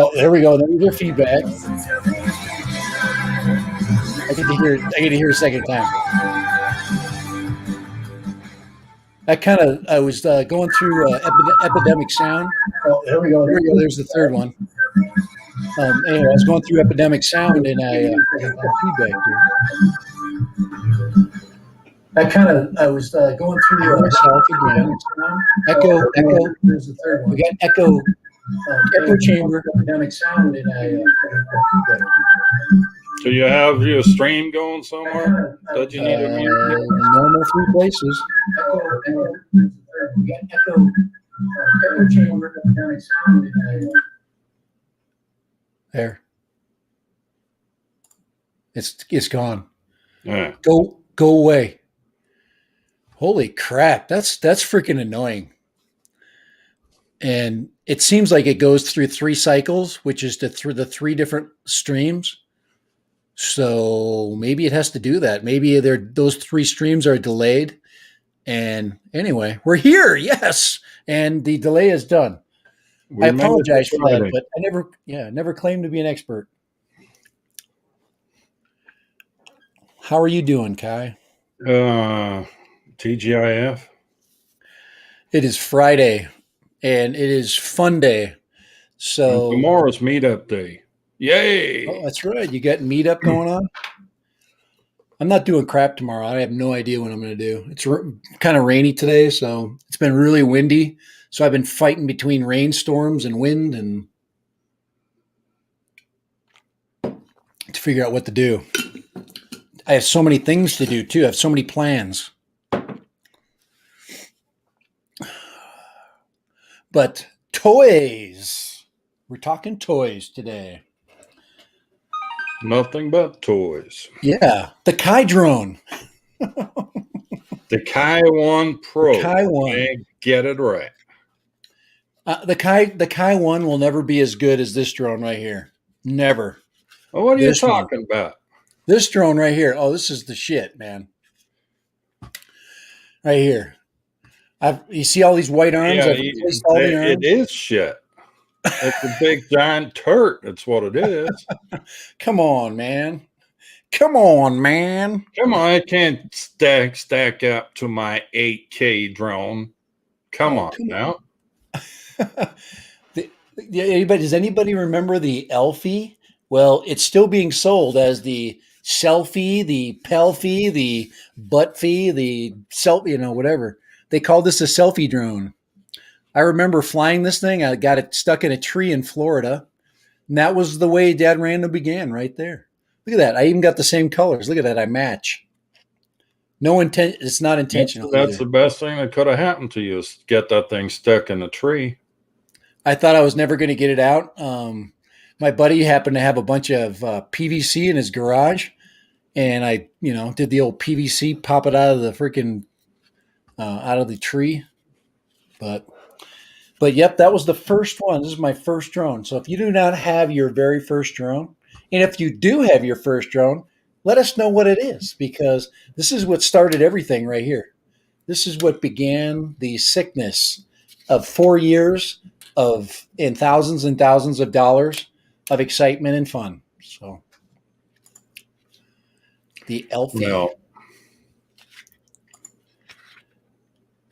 Oh, there we go. There's your feedback. I get to hear it. I get to hear a second time. I was going through Epidemic Sound. Oh, there we go. There we go. There's the third one. Anyway, I was going through Epidemic Sound and I got feedback here. I was going through myself again. Echo. There's the third one. We got echo chamber, Epidemic Sound, and I got feedback. Do you have your stream going somewhere? Did you need a mute? Normal 3 places. We got echo chamber, Epidemic Sound, and I. There. It's gone. Yeah. Go away. Holy crap. That's freaking annoying. And it seems like it goes through 3 cycles, which is through the 3 different streams. So maybe it has to do that. Maybe those 3 streams are delayed. And anyway, we're here. Yes. And the delay is done. I apologize for that, but I never claimed to be an expert. How are you doing, Kai? TGIF. It is Friday, and it is fun day. So and tomorrow's meetup day. Yay! Oh, that's right. You got meetup going on? I'm not doing crap tomorrow. I have no idea what I'm going to do. It's kind of rainy today, so it's been really windy. So I've been fighting between rainstorms and wind and to figure out what to do. I have so many things to do too. I have so many plans. But toys. We're talking toys today. Nothing but toys. Yeah. The Kai drone. The Kai 1 Pro. The Kai 1. Get it right. The Kai 1 will never be as good as this drone right here. Never. Well, what are you talking about? This drone right here. Oh, this is the shit, man. Right here. You see all these white arms? Yeah, it is shit. It's a big giant turret. That's what it is. Come on, man. Come on, man. Come on. I can't stack up to my 8K drone. Come on now. Does anybody remember the Elfie? Well, it's still being sold as the Selfie, the Pelfie, the Buttfie, the whatever. They call this a selfie drone. I remember flying this thing. I got it stuck in a tree in Florida. And that was the way Dad Random began right there. Look at that. I even got the same colors. Look at that. I match. No intent. It's not intentional. That's the best thing that could have happened to you is get that thing stuck in a tree. I thought I was never going to get it out. My buddy happened to have a bunch of PVC in his garage. And I, did the old PVC, pop it out of the freaking, out of the tree. But yep, that was the first one. This is my first drone. So if you do not have your very first drone, and if you do have your first drone, let us know what it is, because this is what started everything right here. This is what began the sickness of 4 years and thousands of dollars of excitement and fun. So the Elfie. No.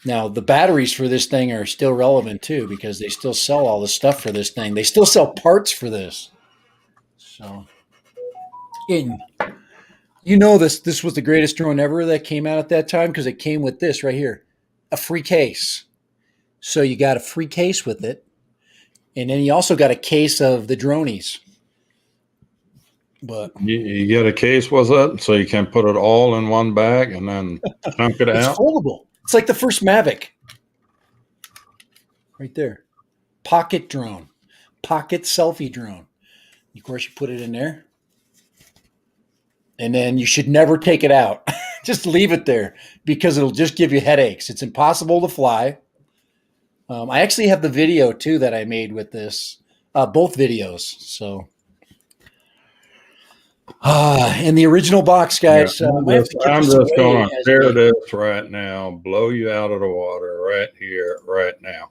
Now, the batteries for this thing are still relevant, too, because they still sell all the stuff for this thing. They still sell parts for this. So, this was the greatest drone ever that came out at that time, because it came with this right here, a free case. So you got a free case with it. And then you also got a case of the dronies. But you get a case with it, so you can put it all in one bag and then chunk it out. It's foldable. It's like the first Mavic. Right there. Pocket drone. Pocket selfie drone. Of course, you put it in there. And then you should never take it out. Just leave it there, because it'll just give you headaches. It's impossible to fly. I actually have the video, too, that I made with this. Both videos. So, in the original box, guys. Yeah, I'm just going to tear this right now, blow you out of the water right here, right now.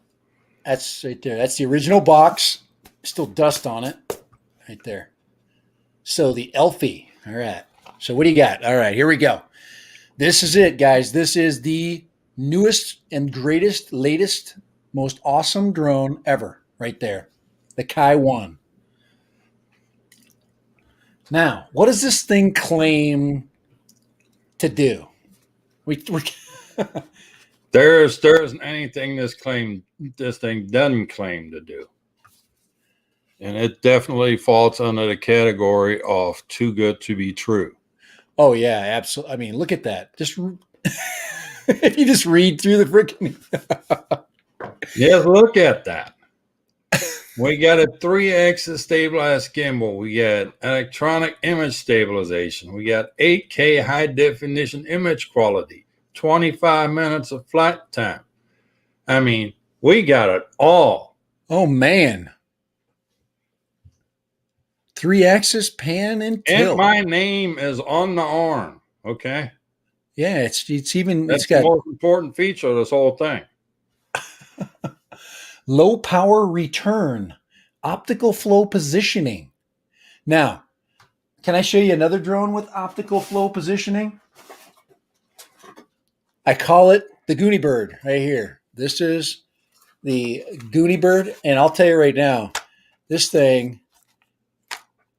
That's right there. That's the original box. Still dust on it right there. So the Elfie. All right. So what do you got? All right, here we go. This is it, guys. This is the newest and greatest, latest, most awesome drone ever right there. The Kai 1. Now, what does this thing claim to do? We There isn't anything this thing doesn't claim to do. And it definitely falls under the category of too good to be true. Oh yeah, absolutely. I mean, look at that. Just if you just read through the freaking Yeah, look at that. We got a 3-axis stabilized gimbal. We got electronic image stabilization. We got 8K high definition image quality, 25 minutes of flight time. I mean, we got it all. Oh man. 3-axis pan and tilt. And my name is on the arm. Okay. Yeah, it's even That's it's got the most important feature of this whole thing. low power return, optical flow positioning. Now, can I show you another drone with optical flow positioning? I call it the Goonie Bird right here. This is the Goonie Bird, and I'll tell you right now, this thing,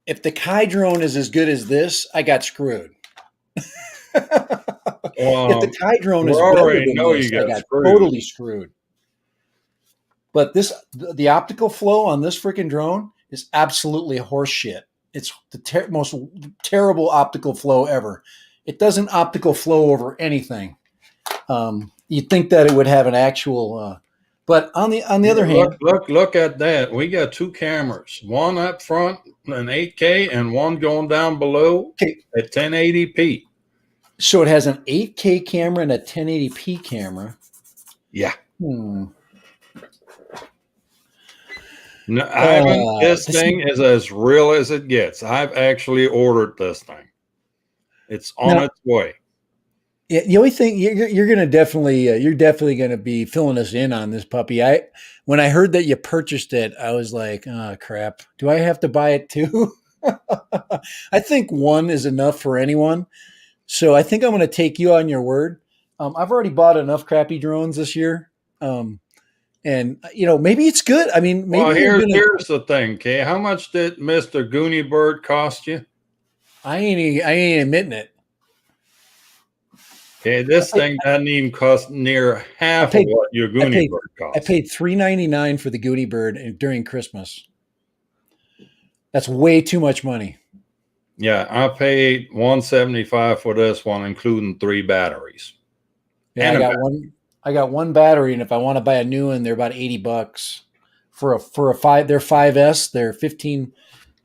if the Kai drone is as good as this, I got screwed. If the Kai drone is better than this, I got totally screwed. But the optical flow on this freaking drone is absolutely horseshit. It's the most terrible optical flow ever. It doesn't optical flow over anything. You'd think that it would have an actual, but on the other hand, look at that. We got 2 cameras, one up front, an 8K, and one going down below at 1080p. So it has an 8K camera and a 1080p camera. Yeah. No, Ivan, this thing is as real as it gets. I've actually ordered this thing. It's on its way. Yeah, the only thing you're going to you're definitely going to be filling us in on this puppy. When I heard that you purchased it, I was like, oh crap, do I have to buy it too? I think one is enough for anyone. So I think I'm going to take you on your word. I've already bought enough crappy drones this year. And maybe it's good. I mean, maybe here's the thing, Kay. How much did Mr. Goonie Bird cost you? I ain't admitting it. Okay, this thing doesn't even cost near half of what your Goonie Bird cost. I paid $399 for the Goonie Bird during Christmas. That's way too much money. Yeah, I paid $175 for this one, including 3 batteries. Yeah, I got one battery, and if I want to buy a new one, they're about $80 for a 5. They're 5S. They're 15.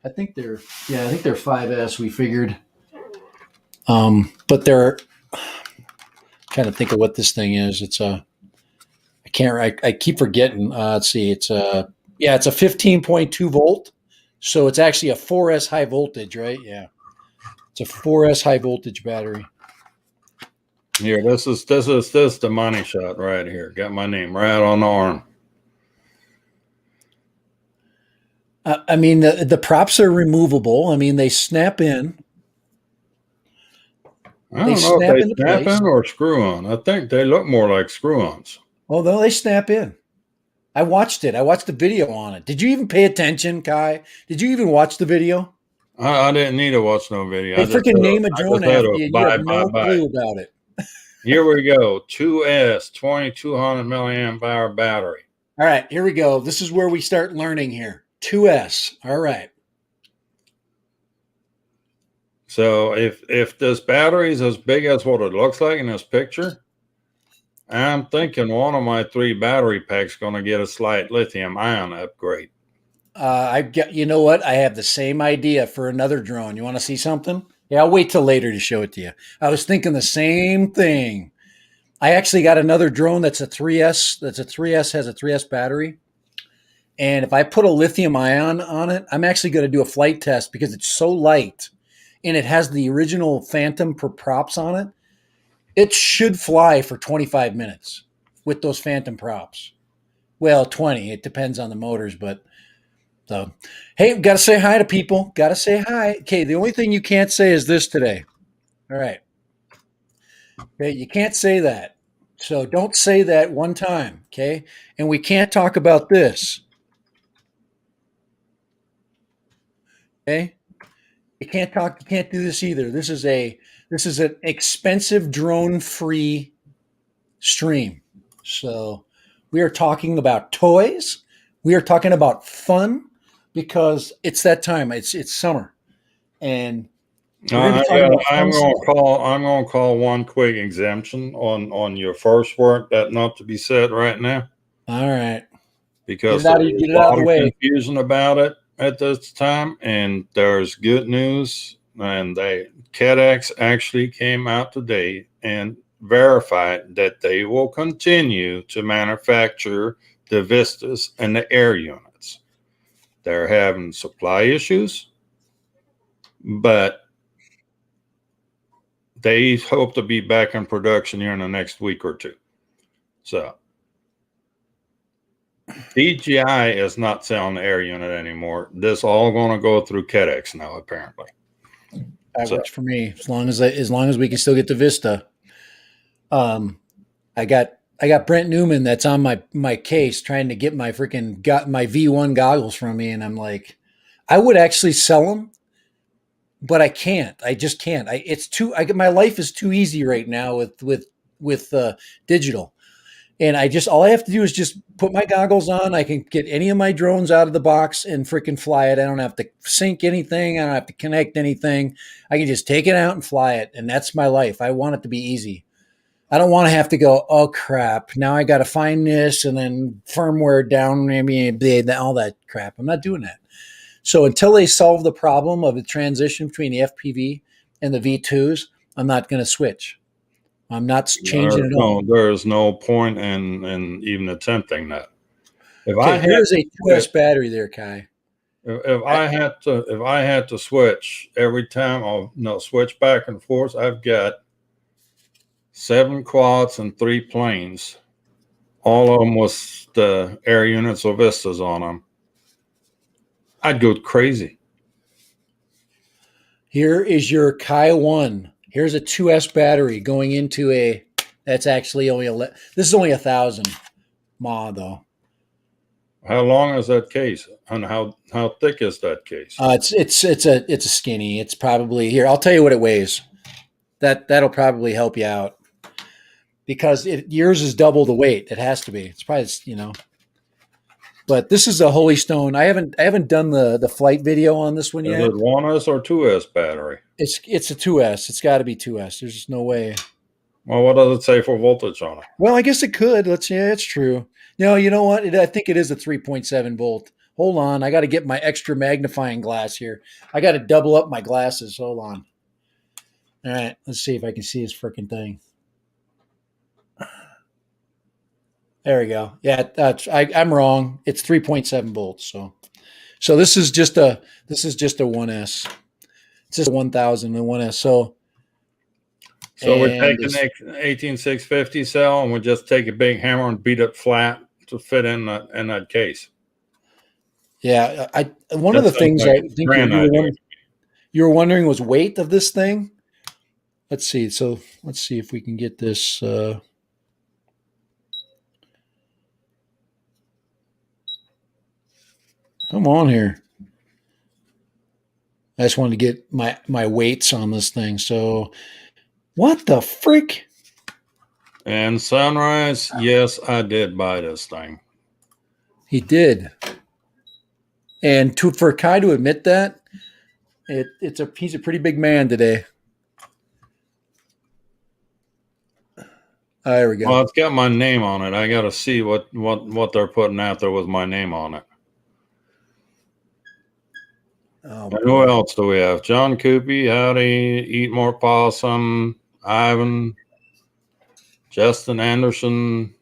I think they're 5S. We figured. But they're trying to think of what this thing is. It's I keep forgetting. Let's see. It's a 15.2 volt. So it's actually a 4S high voltage, right? Yeah. It's a 4S high voltage battery. Here, this is the money shot right here. Got my name right on the arm. I mean, the props are removable. I mean, they snap in. I don't know if they snap in or screw on. I think they look more like screw-ons. Oh, no, they snap in. I watched it. I watched the video on it. Did you even pay attention, Kai? Did you even watch the video? I didn't need to watch no video. They freaking name a drone after you. You have no clue about it. Here we go. 2S, 2200 milliamp hour battery. All right, here we go. This is where we start learning here. 2S. All right. So if this battery is as big as what it looks like in this picture, I'm thinking one of my 3 battery packs is going to get a slight lithium ion upgrade. You know what? I have the same idea for another drone. You want to see something? Yeah, I'll wait till later to show it to you. I was thinking the same thing. I actually got another drone that's a 3S. Has a 3S battery. And if I put a lithium ion on it, I'm actually going to do a flight test because it's so light and it has the original Phantom props on it. It should fly for 25 minutes with those Phantom props. Well, 20. It depends on the motors, but So, hey, got to say hi to people. Got to say hi. Okay, the only thing you can't say is this today. All right. Okay, you can't say that. So don't say that one time. Okay, and we can't talk about this. Okay, you can't talk. You can't do this either. This is an expensive drone free stream. So we are talking about toys. We are talking about fun because it's that time. It's summer, and we're going to be talking about I'm fun going stuff. to call. I'm going to call one quick exemption on your first word that not to be said right now All right, because there's get a it out of lot the of way. confusion about it at this time, and there's good news. And KEDX actually came out today and verified that they will continue to manufacture the Vistas and the air units. They're having supply issues, but they hope to be back in production here in the next week or two. So DJI is not selling the air unit anymore. This all going to go through KEDX now, apparently. That So works for me as long as we can still get to Vista. Um, I got Brent Newman that's on my case trying to get my V1 goggles from me, and I'm like, I would actually sell them, but I can't. I just can't. It's too. My life is too easy right now with digital, and all I have to do is just put my goggles on. I can get any of my drones out of the box and freaking fly it. I don't have to sync anything. I don't have to connect anything. I can just take it out and fly it, and that's my life. I want it to be easy. I don't want to have to go, oh crap, now I got to find this and then firmware down, maybe all that crap. I'm not doing that. So until they solve the problem of the transition between the FPV and the V2s, I'm not going to switch. I'm not changing it all. there's no point in even attempting that. If I Okay, had there's a 2S battery there, Kai. if I had to switch every time, I'll switch back and forth. I've got 7 quads and 3 planes. All of them with the air units or Vistas on them. I'd go crazy. Here is your Kai 1. Here's a 2S battery going into that's actually this is only 1,000 mAh though. How long is that case, and how thick is that case? It's a skinny. It's probably here. I'll tell you what it weighs. That'll probably help you out because yours is double the weight. It has to be. It's probably. But this is a Holy Stone. I haven't done the flight video on this one Is yet. it 1S or 2S battery? It's a 2S. It's got to be 2S. There's just no way. Well, what does it say for voltage on it? Well, I guess it could. It's true. No, you know what? I think it is a 3.7 volt. Hold on. I got to get my extra magnifying glass here. I got to double up my glasses. Hold on. All right. Let's see if I can see this freaking thing. There we go. Yeah, I'm wrong. It's 3.7 volts. So this is just a 1S. It's just a 1,000 and 1S. So we're taking the 18650 cell and we just take a big hammer and beat it flat to fit in that case. Yeah, one of the things I think you were wondering was weight of this thing. Let's see. So let's see if we can get this. Come on here. I just wanted to get my weights on this thing. So what the freak? And Sunrise, yes, I did buy this thing. He did. And for Kai to admit that, he's a pretty big man today. There we go. Well, it's got my name on it. I got to see what they're putting out there with my name on it. Oh, and who else do we have? John Coopy, howdy, Eat More Possum, Ivan, Justin Anderson,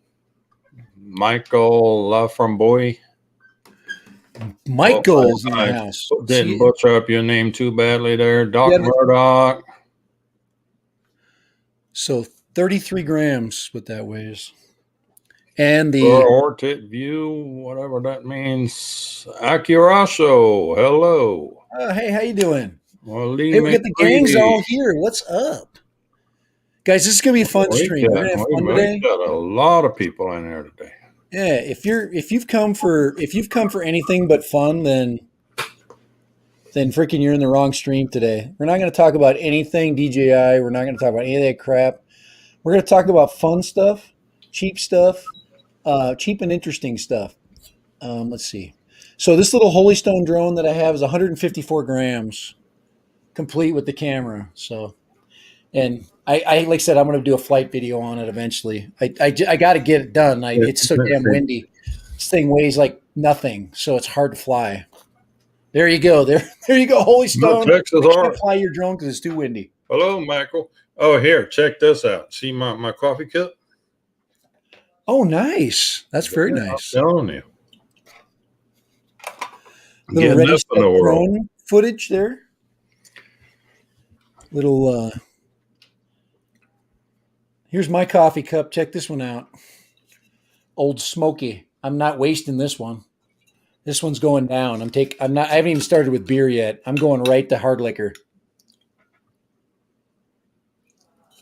Michael LaFramboy. Michael's in the house. Didn't butcher up your name too badly there. Doc Murdoch. So 33 grams, what that weighs. And the or tit view, whatever that means. Akirasho, hello. hey, how you doing? Well, Lee Hey, we got the gangs McCready. all here. What's up, guys? This is gonna be a fun stream. We're gonna have fun We today. got a lot of people in here today. Yeah, if you've come for anything but fun, then freaking you're in the wrong stream today. We're not going to talk about anything DJI. We're not going to talk about any of that crap. We're going to talk about fun stuff, cheap and interesting stuff. Let's see. So this little Holy Stone drone that I have is 154 grams, complete with the camera. So, and I like I said, I'm going to do a flight video on it eventually. I got to get it done. It's so damn windy. This thing weighs like nothing, so it's hard to fly. There you go. There you go. Holy Stone. Texas You can't Art. fly your drone because it's too windy. Hello, Michael. Oh, here, check this out. See my coffee cup? Oh, nice. That's very nice. I'm telling you. Little ready set drone footage there. Little. Here's my coffee cup. Check this one out. Old Smoky. I'm not wasting this one. This one's going down. I haven't even started with beer yet. I'm going right to hard liquor.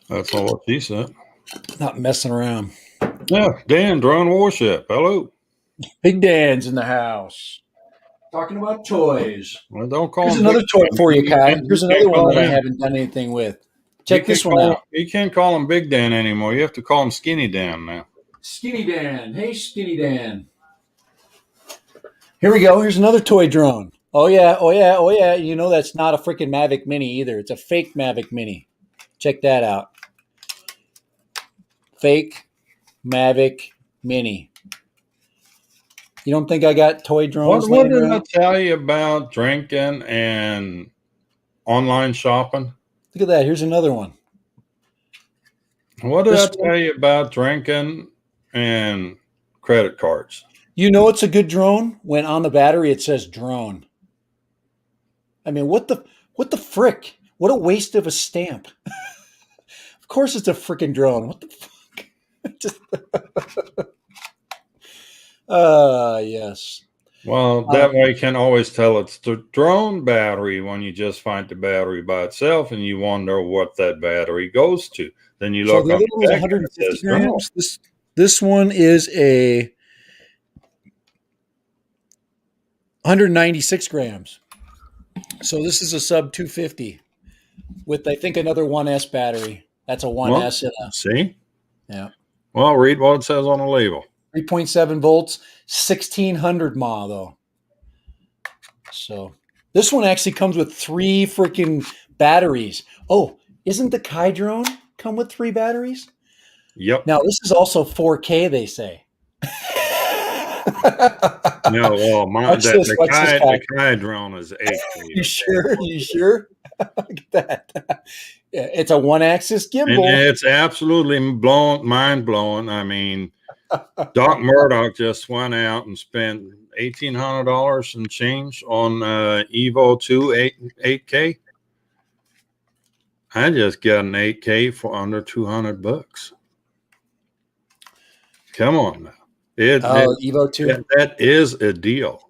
That's all what she said. Not messing around. Yeah, Dan, Drone Warship. Hello. Big Dan's in the house. Talking about toys. Well, don't call Here's him another Big toy Dan. for you, Kai. Here's another one that I Dan. haven't done anything with. Check this one out. You can't call him Big Dan anymore. You have to call him Skinny Dan now. Skinny Dan. Hey, Skinny Dan. Here we go. Here's another toy drone. Oh, yeah. Oh, yeah. Oh, yeah. You know that's not a freaking Mavic Mini either. It's a fake Mavic Mini. Check that out. Fake Mavic Mini. You don't think I got toy drones? What did I tell you about drinking and online shopping? Look at that. Here's another one. What did I tell you about drinking and credit cards? You know it's a good drone when on the battery it says drone. I mean, what the frick? What a waste of a stamp. Of course it's a freaking drone. What the fuck? Just yes. Well, that way you can always tell it's the drone battery when you just find the battery by itself and you wonder what that battery goes to. Then you look so the up other one was 150 grams. This one is a 196 grams. So this is a sub 250 with, I think, another 1S battery. That's a 1S. See? Yeah. Well, read what it says on the label. 3.7 volts, 1600 mAh, though. So this one actually comes with 3 freaking batteries. Oh, isn't the Kai drone come with 3 batteries? Yep. Now, this is also 4K, they say. No, well, the Kai drone is 8K. You sure? You sure? Look at that. Yeah, it's a 1-axis gimbal. And it's absolutely mind-blowing. I mean, Doc Murdoch just went out and spent $1,800 and change on Evo 2 8K. I just got an 8K for under $200. Come on now. Evo 2. That is a deal.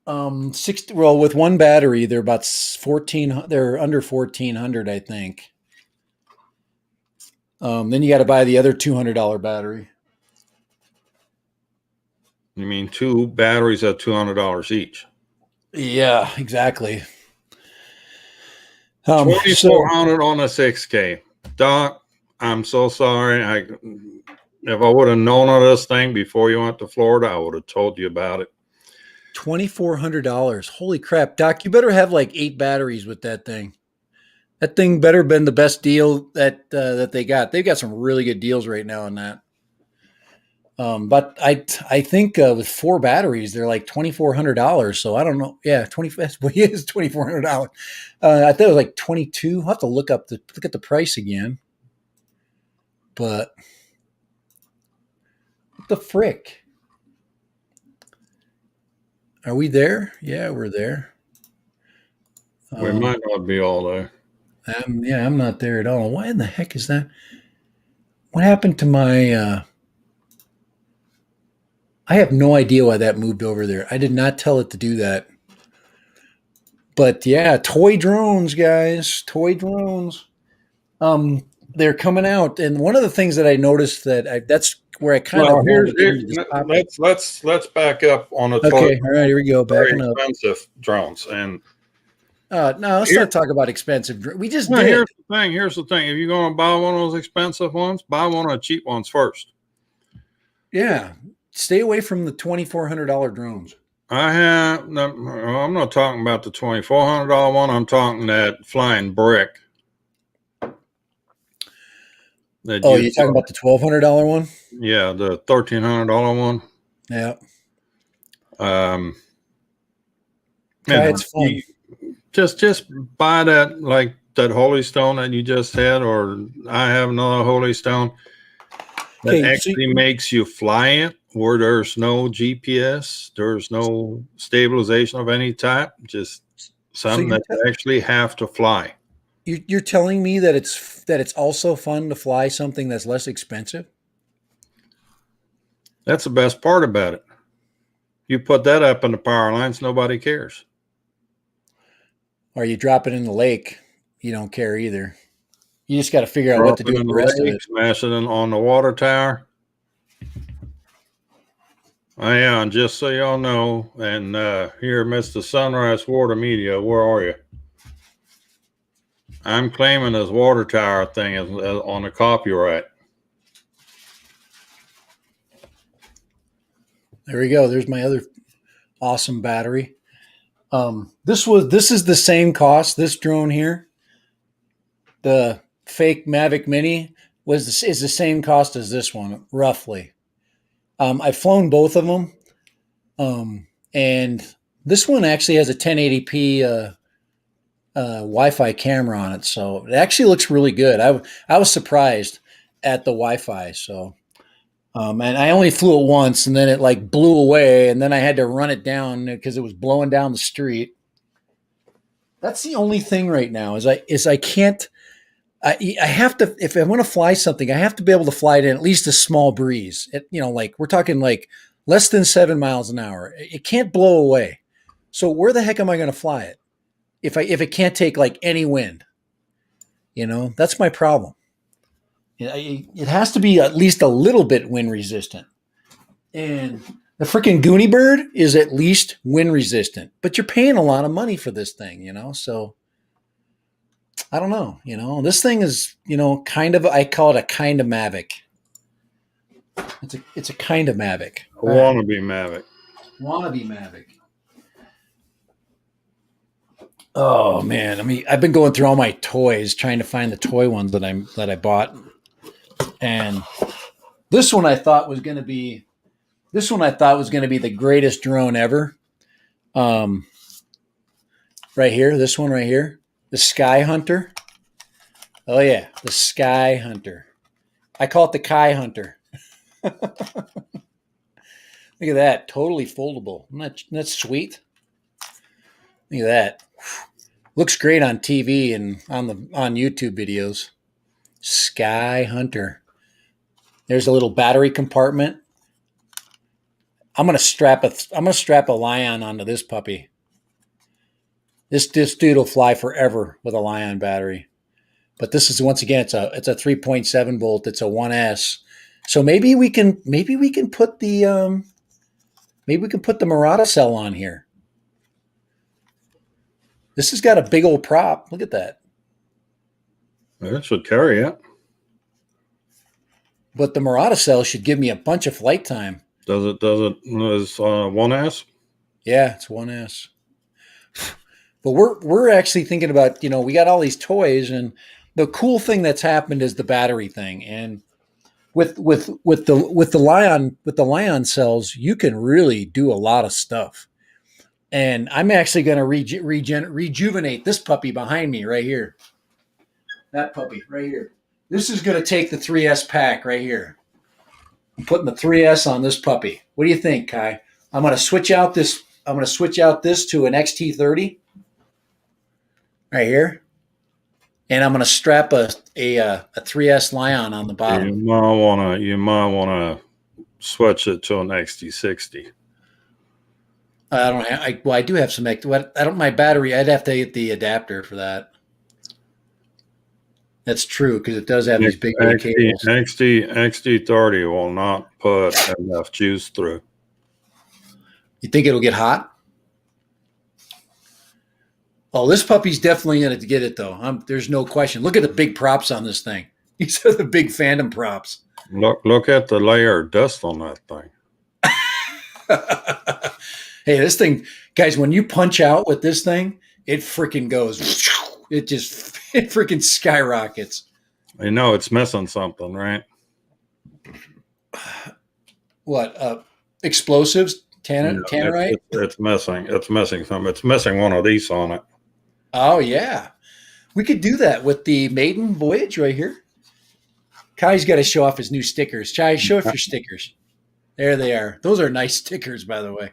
60. Well, with one battery, they're about 14. They're under 1,400, I think. Then you got to buy the other $200 battery. You mean 2 batteries at $200 each? Yeah, exactly. 2,400 on a 6K. Doc, I'm so sorry. If I would have known of this thing before you went to Florida, I would have told you about it. $2,400. Holy crap, Doc! You better have like 8 batteries with that thing. That thing better been the best deal that they got. They've got some really good deals right now on that. But I think with 4 batteries, they're like $2,400. So I don't know. Yeah, it is $2,400. I thought it was like 22. I'll have to look at the price again. But what the frick? Are we there? Yeah, we're there. We might not be all there. I'm not there at all. Why in the heck is that? What happened to my I have no idea why that moved over there. I did not tell it to do that. But yeah, toy drones, guys, toy drones. They're coming out, and one of the things that I noticed that's where I kind Well, of wanted to get into this topic. let's back up on the toy. Okay, all right, here we go, Very backing up. expensive drones, and No, let's not talk about expensive. We just no, did. here's the thing. Here's the thing. If you're going to buy one of those expensive ones, buy one of the cheap ones first. Yeah, stay away from the $2,400 drones. I'm not talking about the $2,400 one. I'm talking that flying brick. You're talking about the $1,200 one? Yeah, the $1,300 one. Yeah. It's fun. Just buy that, like that Holy Stone that you just had, or I have another Holy Stone that actually makes you fly it, where there's no GPS, there's no stabilization of any type, just something that you actually have to fly. You're telling me that it's also fun to fly something that's less expensive? That's the best part about it. You put that up in the power lines, nobody cares. Or you drop it in the lake, you don't care either. You just got to figure out what to do with the rest of it. Smash it on the water tower. Yeah, and just so y'all know, and here, Mr. Sunrise Water Media, where are you? I'm claiming this water tower thing is on the copyright. There we go. There's my other awesome battery. This is the same cost. This drone here, the fake Mavic Mini, is the same cost as this one, roughly. I've flown both of them, and this one actually has a 1080p Wi-Fi camera on it, so it actually looks really good. I was surprised at the Wi-Fi. So, and I only flew it once, and then it like blew away, and then I had to run it down because it was blowing down the street. That's the only thing right now is I can't. I have to, if I want to fly something, I have to be able to fly it in at least a small breeze. Like we're talking like less than 7 miles an hour. It can't blow away. So where the heck am I going to fly it if it can't take like any wind? That's my problem. It has to be at least a little bit wind resistant. And the freaking Goonie Bird is at least wind resistant, but you're paying a lot of money for this thing, so I don't know, this thing is, kind of, I call it a kind of Mavic. It's a kind of Mavic. Wannabe Mavic. Wannabe Mavic. Oh man. I've been going through all my toys, trying to find the toy ones that I bought. And this one I thought was going to be the greatest drone ever. Right here, this one right here. The Sky Hunter. Oh yeah, the Sky Hunter. I call it the Kai Hunter. Look at that, totally foldable. Isn't that sweet? Look at that. Looks great on TV and on YouTube videos. Sky Hunter. There's a little battery compartment. I'm gonna strap a Lion onto this puppy. This dude will fly forever with a Lion battery. But this is, once again, it's a 3.7 volt. It's a 1S. So maybe we can put the Murata cell on here. This has got a big old prop. Look at that. It should carry it. But the Murata cell should give me a bunch of flight time. Is 1S? Yeah, it's 1S. But we're actually thinking about, we got all these toys, and the cool thing that's happened is the battery thing. And with the Lion cells, you can really do a lot of stuff. And I'm actually going to rejuvenate this puppy behind me right here. That puppy right here. This is going to take the 3S pack right here. I'm putting the 3S on this puppy. What do you think, Kai? I'm going to switch out this to an XT30 right here. And I'm going to strap a 3S Lion on the bottom. You might wanna switch it to an XT60. I don't have. I do have some. I don't. My battery. I'd have to get the adapter for that. That's true because it does have these big cables. XT30 will not put enough juice through. You think it'll get hot? Oh, this puppy's definitely in it to get it though. There's no question. Look at the big props on this thing. These are the big Phantom props. Look at the layer of dust on that thing. Hey, this thing, guys, when you punch out with this thing, it freaking goes. It freaking skyrockets. You know it's missing something, right? What? Explosives? Tannerite? It's missing. It's missing something. It's missing one of these on it. Oh, yeah. We could do that with the maiden voyage right here. Kai's got to show off his new stickers. Kai, show off your stickers. There they are. Those are nice stickers, by the way.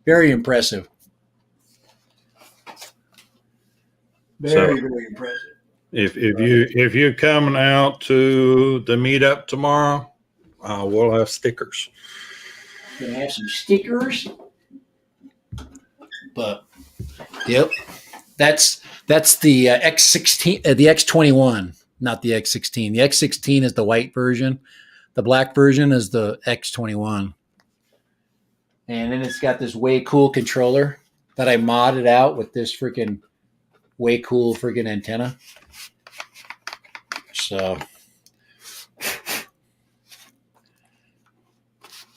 Very impressive. Very impressive. If you're coming out to the meetup tomorrow, we'll have stickers. Gonna have some stickers. But yep, that's the X16, the X21, not the X16. The X16 is the white version. The black version is the X21. And then it's got this way cool controller that I modded out with this freaking way cool freaking antenna. So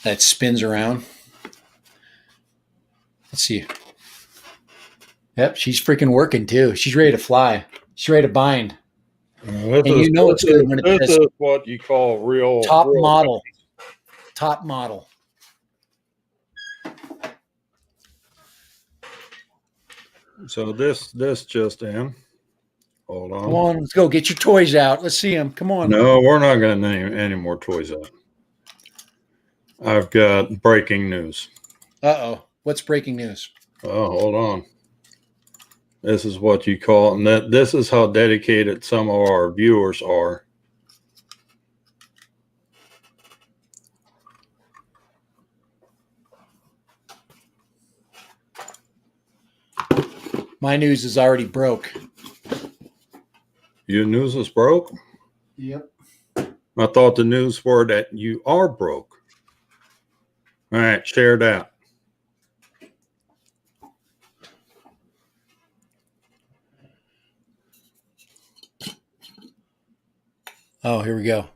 that spins around. Let's see. Yep, she's freaking working too. She's ready to fly. She's ready to bind. And you know it's good when this is what you call real top model. Top model. So this just in. Hold on. Come on, let's go. Get your toys out. Let's see them. Come on. No, we're not going to name any more toys out. I've got breaking news. Uh-oh. What's breaking news? Oh, hold on. This is what you call, and this is how dedicated some of our viewers are. My news is already broke. Your news is broke? Yep. I thought the news were that you are broke. All right, share that. Oh, here we go.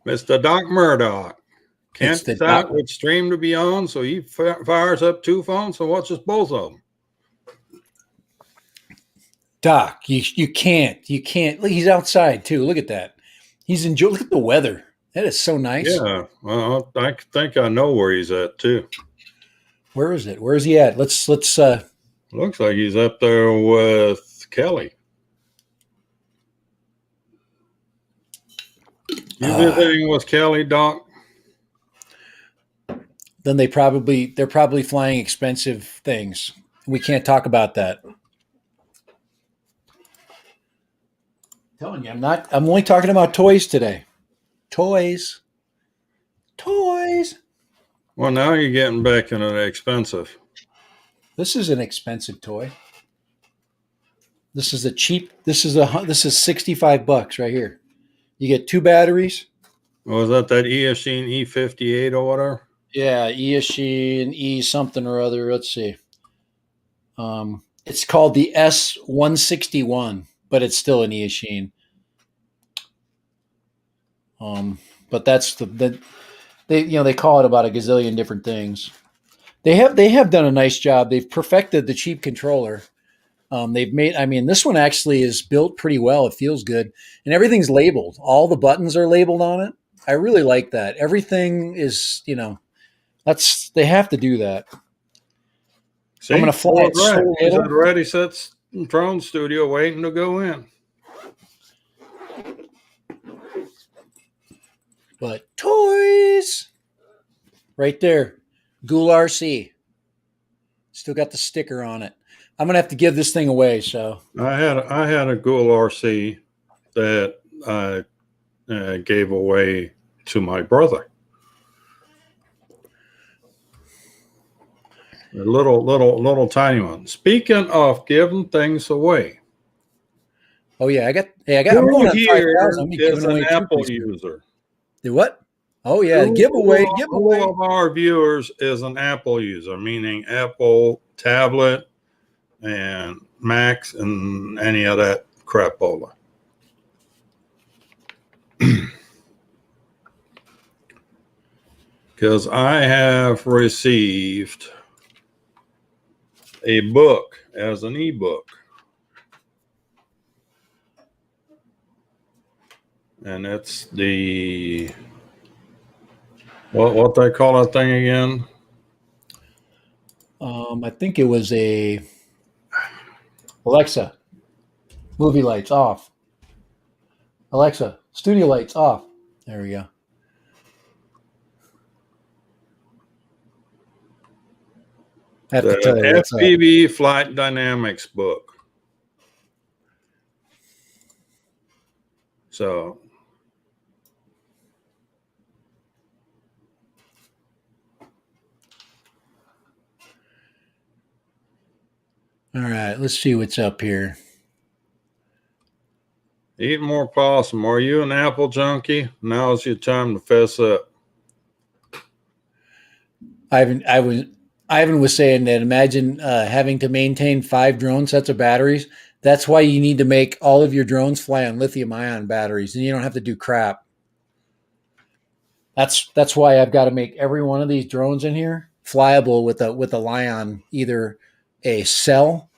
Mr. Doc Murdoch can't It's the decide Doc- which stream to be on, so he fires up two phones and watches both of them. Doc, you can't. Look, he's outside too. Look at that. He's enjoying. Look at the weather. That is so nice. Yeah, well, I think I know where he's at too. Where is it? Where is he at? Let's. Looks like he's up there with Kelly. You visiting with Kelly, Doc? Then they're probably flying expensive things. We can't talk about that. Telling you, I'm only talking about toys today. Toys. Well, now you're getting back into the expensive. This is an expensive toy. This is a cheap. This is $65 right here. You get 2 batteries. Was that Eachine E58 or whatever? Yeah, Eachine E something or other. Let's see. It's called the S161, but it's still an Eachine. But that's they call it about a gazillion different things. They have done a nice job. They've perfected the cheap controller. This one actually is built pretty well. It feels good. And everything's labeled. All the buttons are labeled on it. I really like that. Everything is, they have to do that. See, I'm going to fly it so he's little. at Ready Set Drone Studio waiting to go in. But toys. Right there. Ghoul RC. Still got the sticker on it. I'm gonna have to give this thing away. So I had a Ghoul RC that I gave away to my brother. A little tiny one. Speaking of giving things away, Oh yeah, I'm going on here 5,000. I'm is giving an away two Apple pieces. user. Do what? Oh yeah, Who giveaway. of our viewers is an Apple user, meaning Apple tablet and Macs and any of that crapola? Because I have received a book as an ebook. And it's the what they call that thing again? I think it was a Alexa, movie lights off. Alexa, studio lights off. There we go. I have to tell you The what's up. FPV Flight Dynamics book. So All right, let's see what's up here. eat more possum. Are you an apple junkie? Now's your time to fess up. Ivan was saying that imagine having to maintain 5 drone sets of batteries. That's why you need to make all of your drones fly on lithium ion batteries, and you don't have to do crap. That's why I've got to make every one of these drones in here flyable with a Lion, either a cell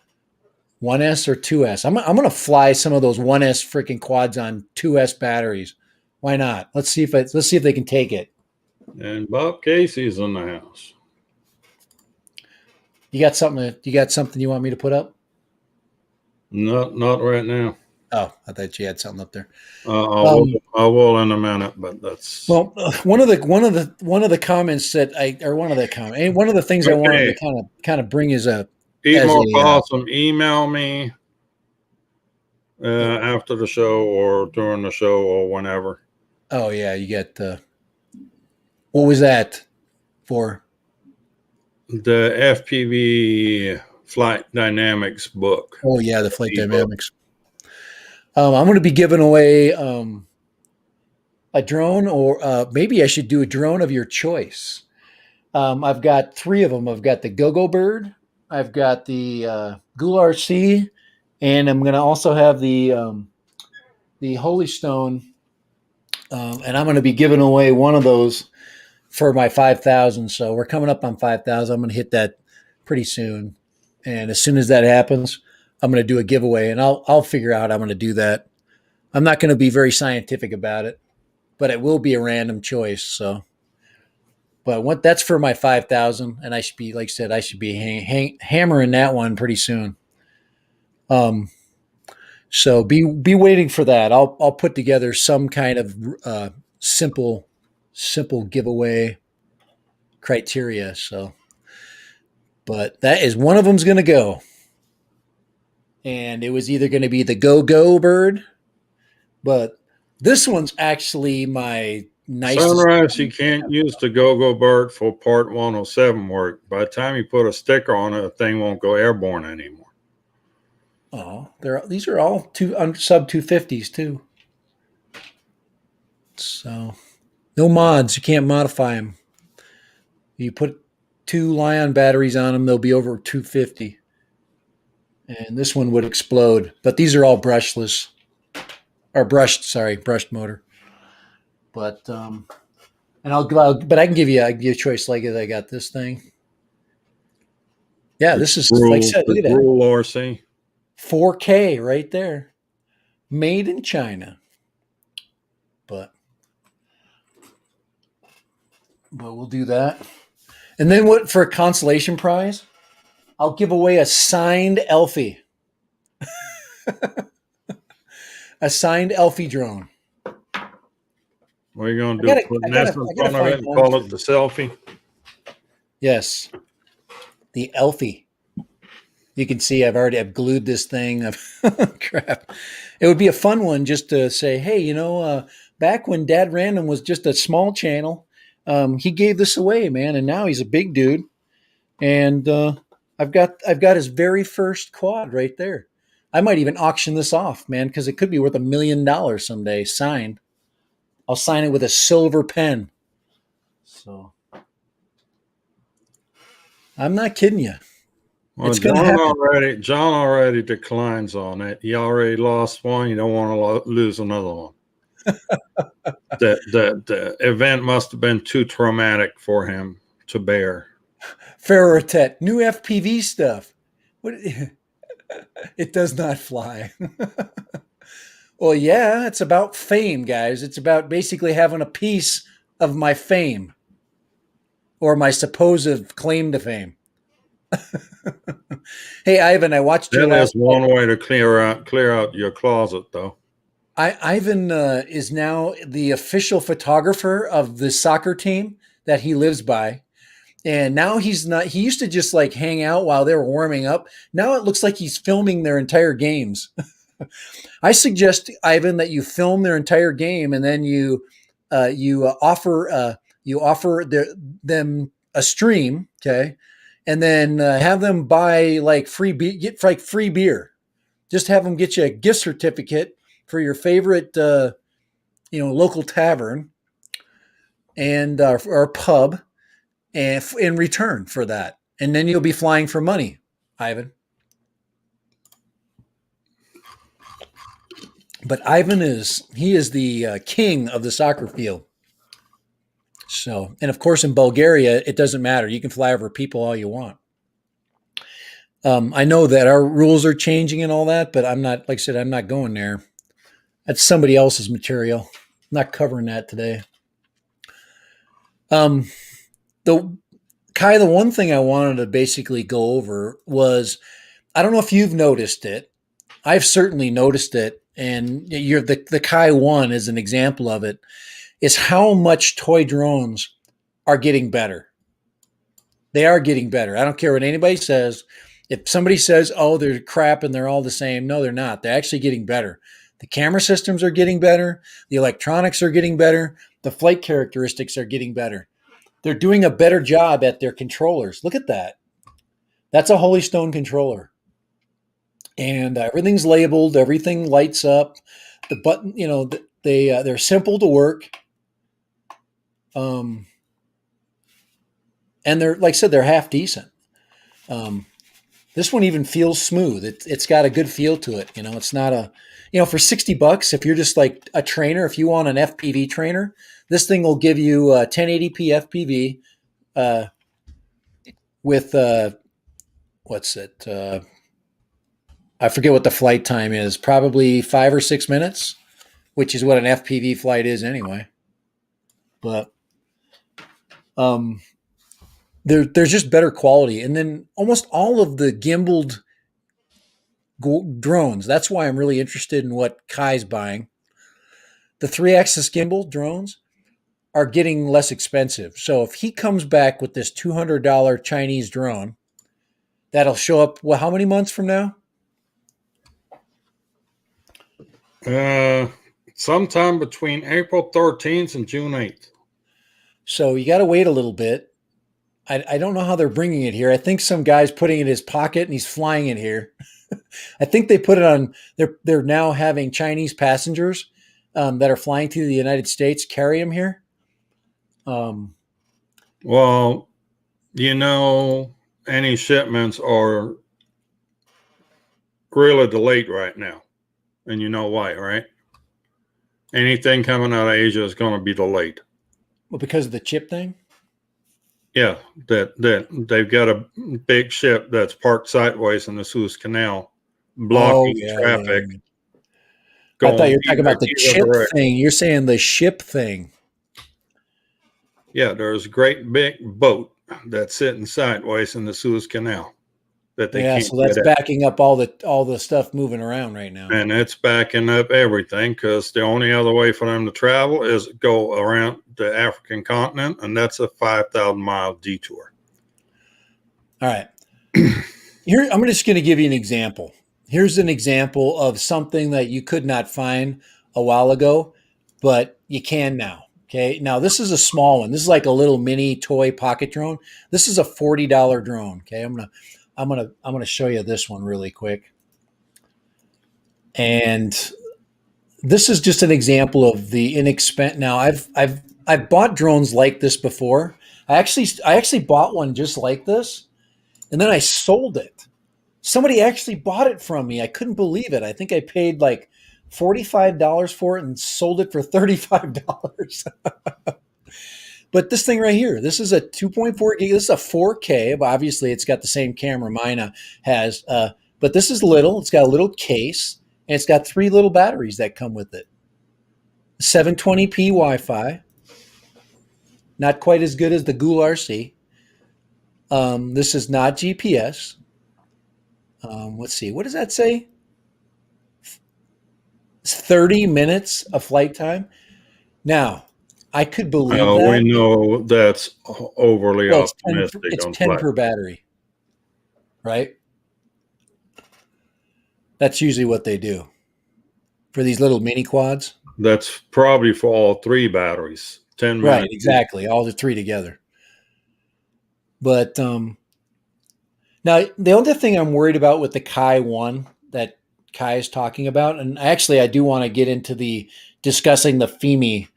1S or 2S. I'm going to fly some of those 1S freaking quads on 2S batteries. Why not? Let's see if they can take it. And Bob Casey's in the house. You got something you want me to put up? Not right now. Oh, I thought you had something up there. I will in a minute, but that's well. One of the comments that one of the things I wanted to kind of bring is eat more possum. Email me after the show or during the show or whenever. Oh yeah, you get what was that for? The FPV Flight Dynamics book. Oh yeah, the Flight Dynamics. I'm going to be giving away a drone, or maybe I should do a drone of your choice. I've got 3 of them. I've got the Go-Go Bird, I've got the Ghoul RC, and I'm going to also have the Holy Stone, and I'm going to be giving away one of those for my 5,000. So we're coming up on 5,000. I'm going to hit that pretty soon, and as soon as that happens, I'm going to do a giveaway, and I'll figure out how I'm going to do that. I'm not going to be very scientific about it, but it will be a random choice. So, but that's for my 5,000, and I should be, like I said, I should be hammering that one pretty soon. So be waiting for that. I'll put together some kind of simple giveaway criteria. So, but that is one of them's going to go. And it was either going to be the Go-Go Bird, but this one's actually my nicest. Sunrise, you can't use the Go-Go Bird for Part 107 work. By the time you put a sticker on it, the thing won't go airborne anymore. Oh, these are all sub 250s too. So no mods. You can't modify them. You put 2 Lion batteries on them, they'll be over 250. And this one would explode, but these are all brushless, or brushed motor. But but I can give you a choice. Like I got this thing. Yeah, this is like I said, look at that. Ghoul RC. 4K right there, made in China. But we'll do that, and then what for a consolation prize? I'll give away a signed Elfie. A signed Elfie drone. What are you going to do? Put an S in front of it and call it the selfie? Yes. The Elfie. You can see I've glued this thing. Crap. It would be a fun one just to say, hey, back when Dad Random was just a small channel, he gave this away, man, and now he's a big dude. And I've got his very first quad right there. I might even auction this off, man, because it could be worth $1 million someday. Signed. I'll sign it with a silver pen. So I'm not kidding you. Well, It's going to happen. John already declines on it. He already lost one. You don't want to lose another one. The event must have been too traumatic for him to bear. Ferrotet, new FPV stuff. What? It does not fly. Well, yeah, it's about fame, guys. It's about basically having a piece of my fame or my supposed claim to fame. Hey, Ivan, I watched your That is last. one way to clear out your closet, though. Ivan is now the official photographer of the soccer team that he lives by. And now he's not, he used to just like hang out while they were warming up. Now it looks like he's filming their entire games. I suggest, Ivan, that you film their entire game and then you offer them a stream, okay, and then have them buy like get like free beer. Just have them get you a gift certificate for your favorite local tavern and or pub, and in return for that, and then you'll be flying for money, Ivan. But Ivan is the king of the soccer field. So, and of course, in Bulgaria, it doesn't matter. You can fly over people all you want. I know that our rules are changing and all that, but I'm not, like I said, I'm not going there. That's somebody else's material. I'm not covering that today. The Kai, the one thing I wanted to basically go over was, I don't know if you've noticed it. I've certainly noticed it, and the Kai 1 is an example of it, is how much toy drones are getting better. They are getting better. I don't care what anybody says. If somebody says, oh, they're crap and they're all the same, no, they're not. They're actually getting better. The camera systems are getting better. The electronics are getting better. The flight characteristics are getting better. They're doing a better job at their controllers. Look at that. That's a Holy Stone controller. And everything's labeled. Everything lights up. The button, they're simple to work. And they're, like I said, they're half decent. This one even feels smooth. It's got a good feel to it. It's not for $60, if you're just like a trainer, if you want an FPV trainer, this thing will give you 1080p FPV with, what's it? I forget what the flight time is, probably 5 or 6 minutes, which is what an FPV flight is anyway. But, there's just better quality. And then almost all of the gimbaled drones, that's why I'm really interested in what Kai's buying. The 3-axis gimbal drones are getting less expensive. So if he comes back with this $200 Chinese drone, that'll show up, well, how many months from now? Sometime between April 13th and June 8th. So you got to wait a little bit. I don't know how they're bringing it here. I think some guy's putting it in his pocket and he's flying it here. I think they put it on. They're now having Chinese passengers that are flying to the United States carry them here. Well, any shipments are really delayed right now, and you know why, right? Anything coming out of Asia is going to be delayed. Well, because of the chip thing. Yeah, that they've got a big ship that's parked sideways in the Suez Canal, blocking traffic. Yeah. I thought you were talking about the chip thing. You're saying the ship thing. Yeah, there's a great big boat that's sitting sideways in the Suez Canal that they can't. So that's backing up all the stuff moving around right now. And it's backing up everything because the only other way for them to travel is go around the African continent, and that's a 5,000-mile detour. All right. Here, I'm just going to give you an example. Here's an example of something that you could not find a while ago, but you can now. Okay. Now this is a small one. This is like a little mini toy pocket drone. This is a $40 drone. Okay. I'm gonna show you this one really quick. And this is just an example of the inexpensive. Now I've bought drones like this before. I actually bought one just like this, and then I sold it. Somebody actually bought it from me. I couldn't believe it. I think I paid like $45 for it and sold it for $35. But this thing right here, this is a 2.4 gig. This is a 4K, but obviously it's got the same camera mine has. But this is little. It's got a little case, and it's got 3 little batteries that come with it. 720p Wi-Fi, not quite as good as the Ghoul RC. This is not GPS. Let's see. What does that say? It's 30 minutes of flight time. Now, I could believe that. We know that's overly Well, optimistic. it's on 10 flight. per battery, right? That's usually what they do for these little mini quads. That's probably for all 3 batteries. 10 minutes. Right, exactly. All the 3 together. But now the other thing I'm worried about with the Kai 1 that Kai is talking about, and actually I do want to get into the discussing the FIMI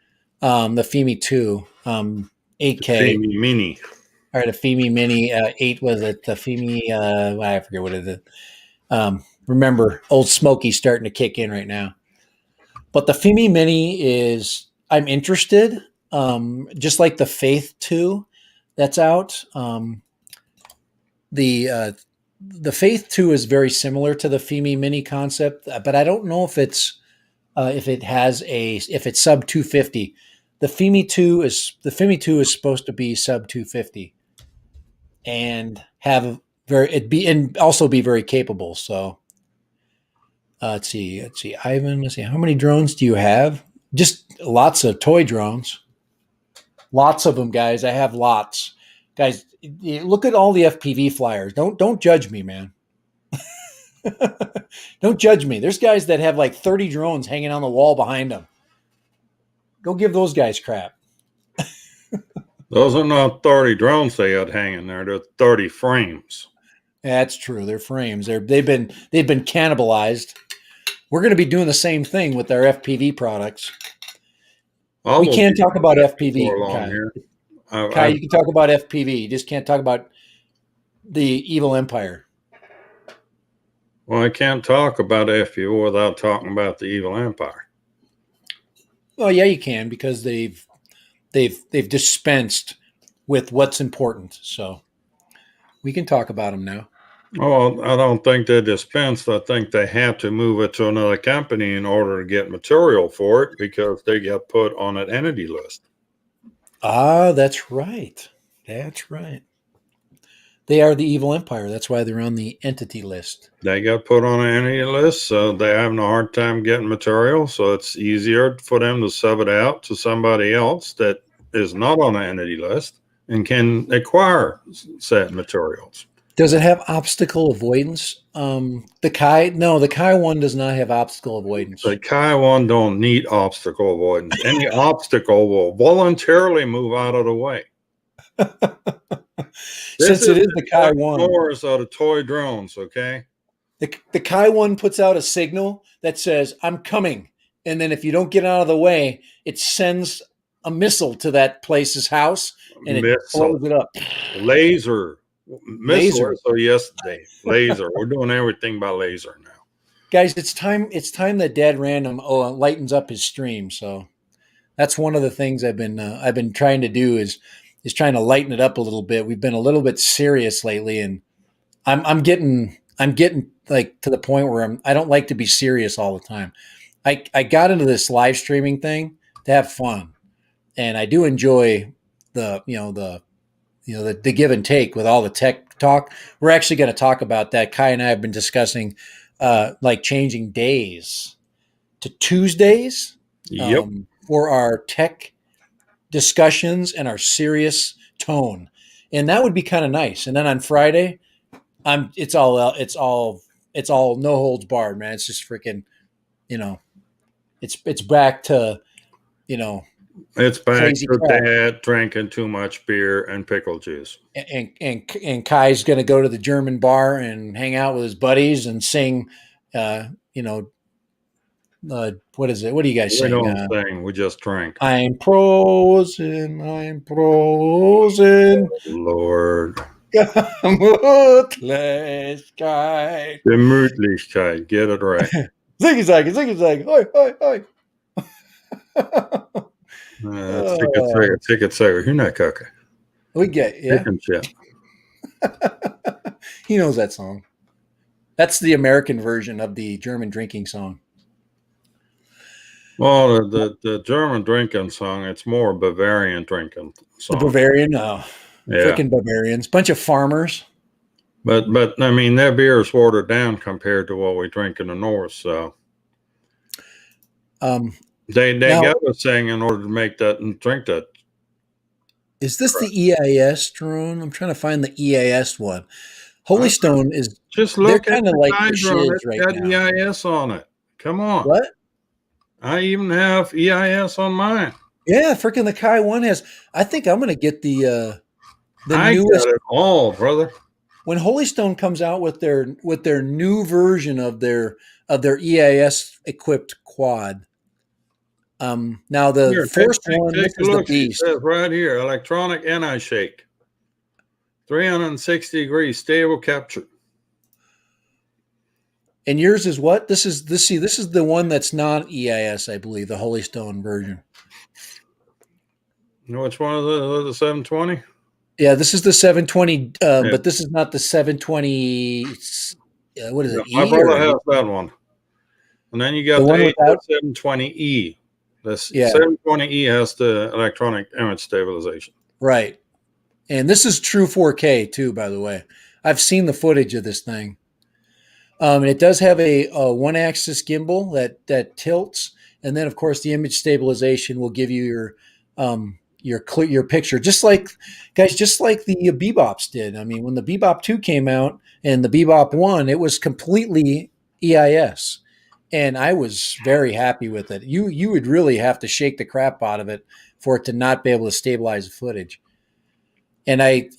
2, 8K. FIMI Mini. All right, a FIMI Mini 8, was it the FIMI? I forget what it is. Remember, old Smokey starting to kick in right now. But the FIMI Mini is, I'm interested, just like the Faith 2 that's out. The Faith 2 is very similar to the FIMI Mini concept, but I don't know if it's if it's sub 250. The FIMI 2 is supposed to be sub 250 and have and also be very capable. So let's see, Ivan. Let's see, how many drones do you have? Just lots of toy drones. Lots of them, guys. I have lots. Guys, look at all the FPV flyers. Don't judge me, man. Don't judge me. There's guys that have like 30 drones hanging on the wall behind them. Go give those guys crap. Those are not 30 drones they got hanging there. They're 30 frames. That's true. They're frames. They've been cannibalized. We're going to be doing the same thing with our FPV products. We can't talk about FPV. Kai, you can talk about FPV. You just can't talk about the Evil Empire. Well, I can't talk about FPV without talking about the Evil Empire. Well, yeah, you can, because they've dispensed with what's important. So we can talk about them now. Oh, I don't think they dispensed. I think they had to move it to another company in order to get material for it because they got put on an entity list. Ah, that's right. That's right. They are the Evil Empire. That's why they're on the entity list. They got put on an entity list, so they're having a hard time getting material. So it's easier for them to sub it out to somebody else that is not on the entity list and can acquire said materials. Does it have obstacle avoidance? The Kai 1 does not have obstacle avoidance. The Kai 1 don't need obstacle avoidance. Any obstacle will voluntarily move out of the way. Since it is the Kai 1. Doors are the toy drones, okay? The Kai 1 puts out a signal that says, I'm coming. And then if you don't get out of the way, it sends a missile to that place's house and it blows it up. Laser. Missile. So yesterday. Laser. We're doing everything by laser now. Guys, it's time that Dad Random lightens up his stream. So that's one of the things I've been trying to do is trying to lighten it up a little bit. We've been a little bit serious lately, and I'm getting like to the point where I don't like to be serious all the time. I got into this live streaming thing to have fun, and I do enjoy the give and take with all the tech talk. We're actually going to talk about that. Kai and I have been discussing like changing days to Tuesdays for our tech discussions and our serious tone. And that would be kind of nice. And then on Friday, It's all no holds barred, man. It's just freaking, you know, it's back to, you know, It's back crazy to crap. dad drinking too much beer and pickle juice. And Kai's going to go to the German bar and hang out with his buddies and sing, you know, what is it? What do you guys We sing? don't sing, we just drink. I'm frozen. I'm frozen. Lord. Gemütlich Sky. Gemütlichkeit, get it right. Ziggy zaggy, ziggy zaggy. Hoi, hoi, hoi. Ticket saver. You're not cooking. We get, yeah. Chicken shit. He knows that song. That's the American version of the German drinking song. Well, the German drinking song, it's more Bavarian drinking song. The Bavarian, Yeah. freaking Bavarians, bunch of farmers. But I mean, their beer is watered down compared to what we drink in the north. So they Now- got to sing in order to make that and drink that. Is this the EIS drone? I'm trying to find the EIS one. Holy Stone is Just they're look at kind of the like the Hydron. shiz It's right got now. EIS on it. Come on. What? I even have EIS on mine. Yeah, freaking the Kai one has. I think I'm gonna get the I newest. got it all, brother. When Holy Stone comes out with their new version of their EIS equipped quad. Now the Here, first take one, this a is the look. It beast. says right here, electronic anti-shake. 360 degrees stable capture. And yours is what? This is the one that's not EIS, I believe, the Holy Stone version. You know which one is the 720? Yeah, this is the 720, but this is not the 720. What is it? My E brother or has that one. And then you got The one without- 720E. This Yeah. 720E has the electronic image stabilization. right? And this is true 4K too, by the way. I've seen the footage of this thing. And it does have a one-axis gimbal that tilts, and then of course the image stabilization will give you your picture, just like the Bebops did. I mean, when the Bebop 2 came out and the Bebop 1, it was completely EIS, and I was very happy with it. You would really have to shake the crap out of it for it to not be able to stabilize the footage. And I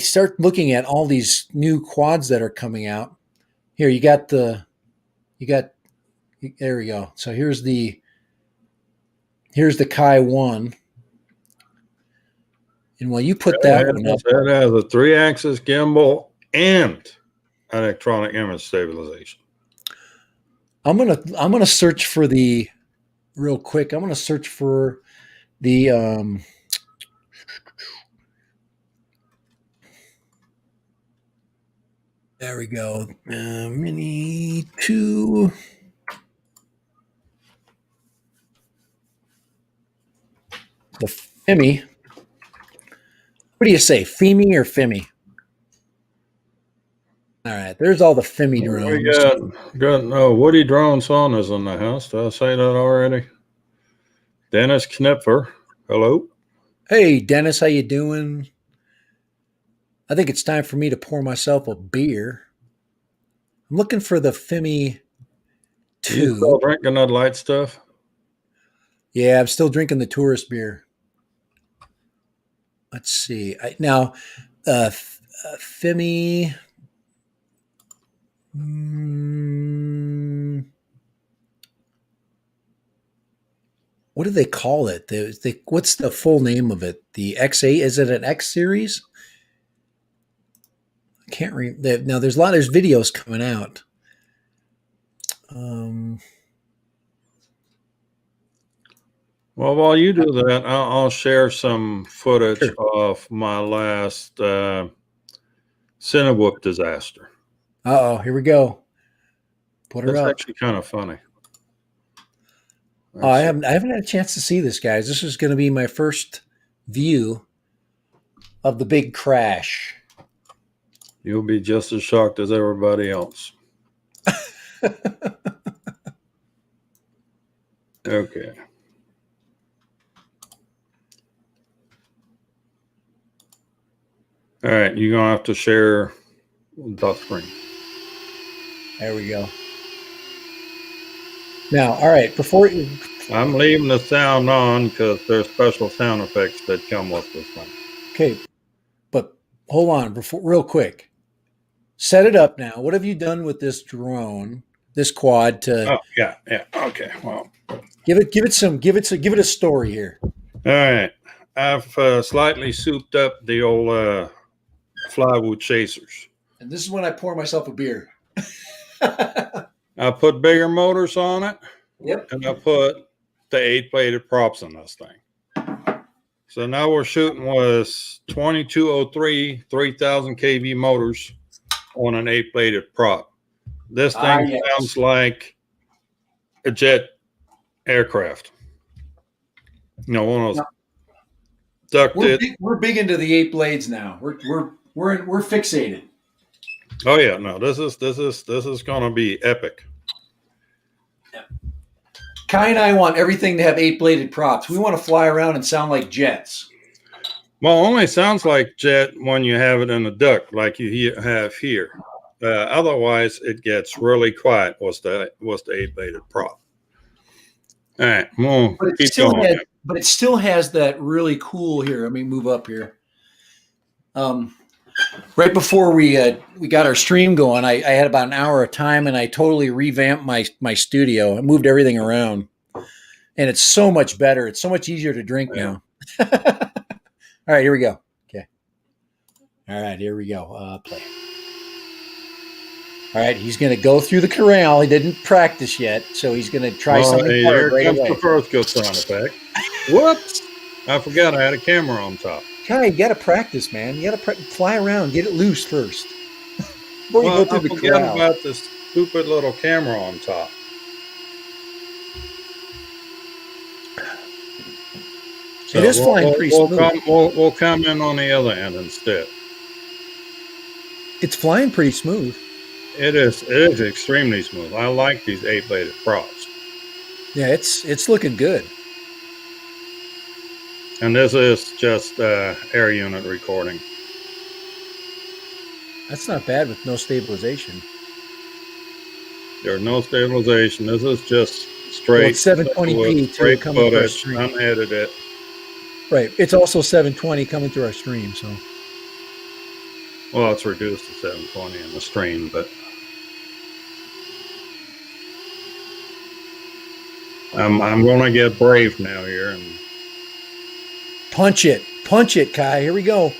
start looking at all these new quads that are coming out. Here, there we go. So here's the Kai 1. And while you put that one up, It has a 3-axis gimbal and electronic image stabilization. I'm gonna search for the real quick. I'm gonna search for the there we go. Mini 2. The Femi. What do you say, Femi or Femi? All right, there's all the Femi drones. We got Woody Drone Son is in the house. Did I say that already? Dennis Knipfer. Hello. Hey, Dennis, how you doing? I think it's time for me to pour myself a beer. I'm looking for the Femi 2. You still drinking that light stuff? Yeah, I'm still drinking the tourist beer. Let's see. Now, Femi. What do they call it? What's the full name of it? The X8? Is it an X series? I can't read. Now, there's videos coming out. Well, while you do that, I'll share some footage of my last Cinewhoop disaster. Uh-oh, here we go. Put her It's up. actually kind of funny. I haven't had a chance to see this, guys. This is going to be my first view of the big crash. You'll be just as shocked as everybody else. Okay. All right, you're going to have to share touch screen. There we go. Now, all right, before I'm leaving the sound on because there's special sound effects that come with this thing. okay, but hold on, real quick. Set it up now. What have you done with this drone, this quad to Oh yeah. Okay. Well, give it a story here. all right. I've slightly souped up the old Flywood chasers. And this is when I pour myself a beer. I put bigger motors on it. Yep. And I put the 8-bladed props on this thing. So now we're shooting with 2203 3000 kV motors on an 8-bladed prop. This thing sounds like a jet aircraft. You know, one of those ducted. We're big into the 8 blades now. We're fixated. Oh yeah, no, this is gonna be epic. Kai and I want everything to have 8-bladed props. We want to fly around and sound like jets. Well, it only sounds like jet when you have it in a duct, like you have here. Otherwise, it gets really quiet. Was the 8-bladed prop? All right, but it still has that really cool here. Let me move up here. Right before we got our stream going, I had about an hour of time, and I totally revamped my studio. I moved everything around, and it's so much better. It's so much easier to drink now. All right, here we go. Okay. All right, here we go. Play. All right, he's going to go through the corral. He didn't practice yet, so he's going to try something hard right away. Here comes the first good sound effect. Whoops! I forgot I had a camera on top. Kai, you got to practice, man. You got to fly around, get it loose first. Before you go through the corral. I forgot about this stupid little camera on top. So it is flying pretty smooth. We'll come in on the other end instead. It's flying pretty smooth. It is extremely smooth. I like these 8-bladed props. Yeah, it's looking good. And this is just air unit recording. That's not bad with no stabilization. There's no stabilization. This is just straight. Well, it's 720p straight coming through our footage, stream. unedited. Right. It's also 720 coming through our stream. So. Well, it's reduced to 720 in the stream, but I'm going to get brave now here and punch it, Kai. Here we go.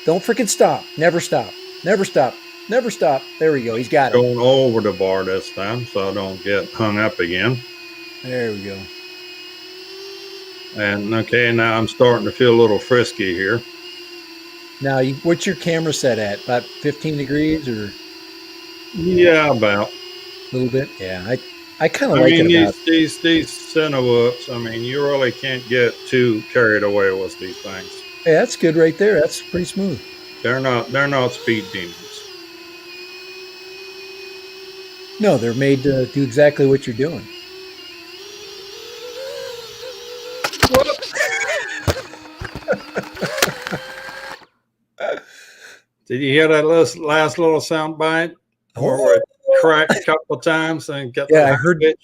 Don't freaking stop. Never stop. Never stop. Never stop. There we go. He's got it. Going over the bar this time, so I don't get hung up again. There we go. And okay, now I'm starting to feel a little frisky here. Now, what's your camera set at? About 15 degrees or? Yeah, about a little bit. Yeah, I kind of like it. These Cinewhoops, I mean, you really can't get too carried away with these things. Hey, that's good right there. That's pretty smooth. They're not speed demons. No, they're made to do exactly what you're doing. Did you hear that last little sound bite? Where it cracked a couple of times and got I heard it.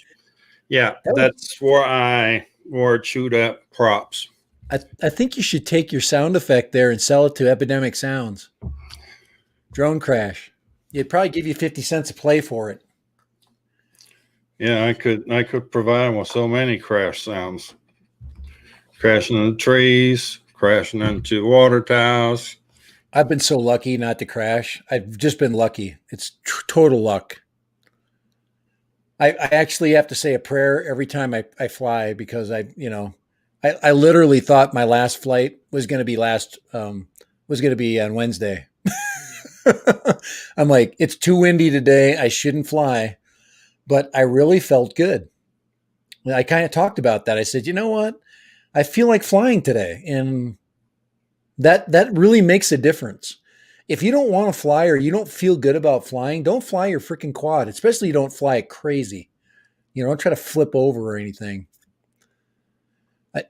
Yeah, that's where it chewed up props. I think you should take your sound effect there and sell it to Epidemic Sounds. Drone crash. It'd probably give you 50 cents a play for it. Yeah, I could provide them with so many crash sounds. Crashing into trees, crashing into water towers. I've been so lucky not to crash. I've just been lucky. It's total luck. I actually have to say a prayer every time I fly because I literally thought my last flight was going to be on Wednesday. I'm like, it's too windy today. I shouldn't fly, but I really felt good. I kind of talked about that. I said, you know what? I feel like flying today. And that really makes a difference. If you don't want to fly or you don't feel good about flying, don't fly your freaking quad, especially you don't fly it crazy. Don't try to flip over or anything.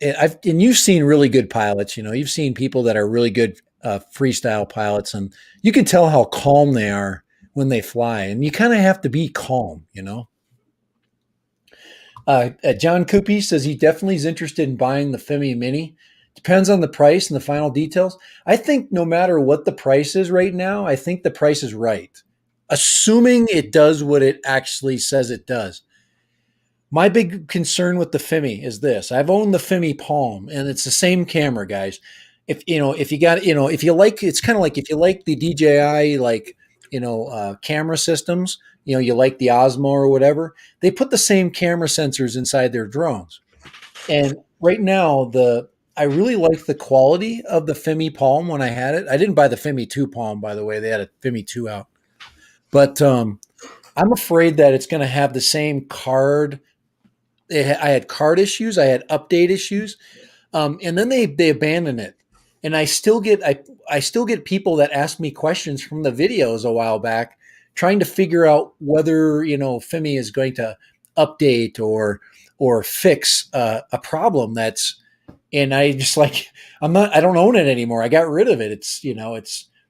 And you've seen really good pilots, you've seen people that are really good freestyle pilots, and you can tell how calm they are when they fly, and you kind of have to be calm, you know. John Coopy says he definitely is interested in buying the Femi Mini. Depends on the price and the final details. I think no matter what the price is right now, I think the price is right, assuming it does what it actually says it does. My big concern with the Femi is this. I've owned the Femi Palm, and it's the same camera, guys. If you know, if you got, if you like, it's kind of like if you like the DJI, like, camera systems, you like the Osmo or whatever, they put the same camera sensors inside their drones. And right now, I really like the quality of the Femi Palm when I had it. I didn't buy the Femi 2 Palm, by the way. They had a Femi 2 out. But I'm afraid that it's going to have the same card. I had card issues. I had update issues. And then they abandoned it. And I still get people that ask me questions from the videos a while back, trying to figure out whether, Femi is going to update or fix a problem and I just like, I don't own it anymore. I got rid of it.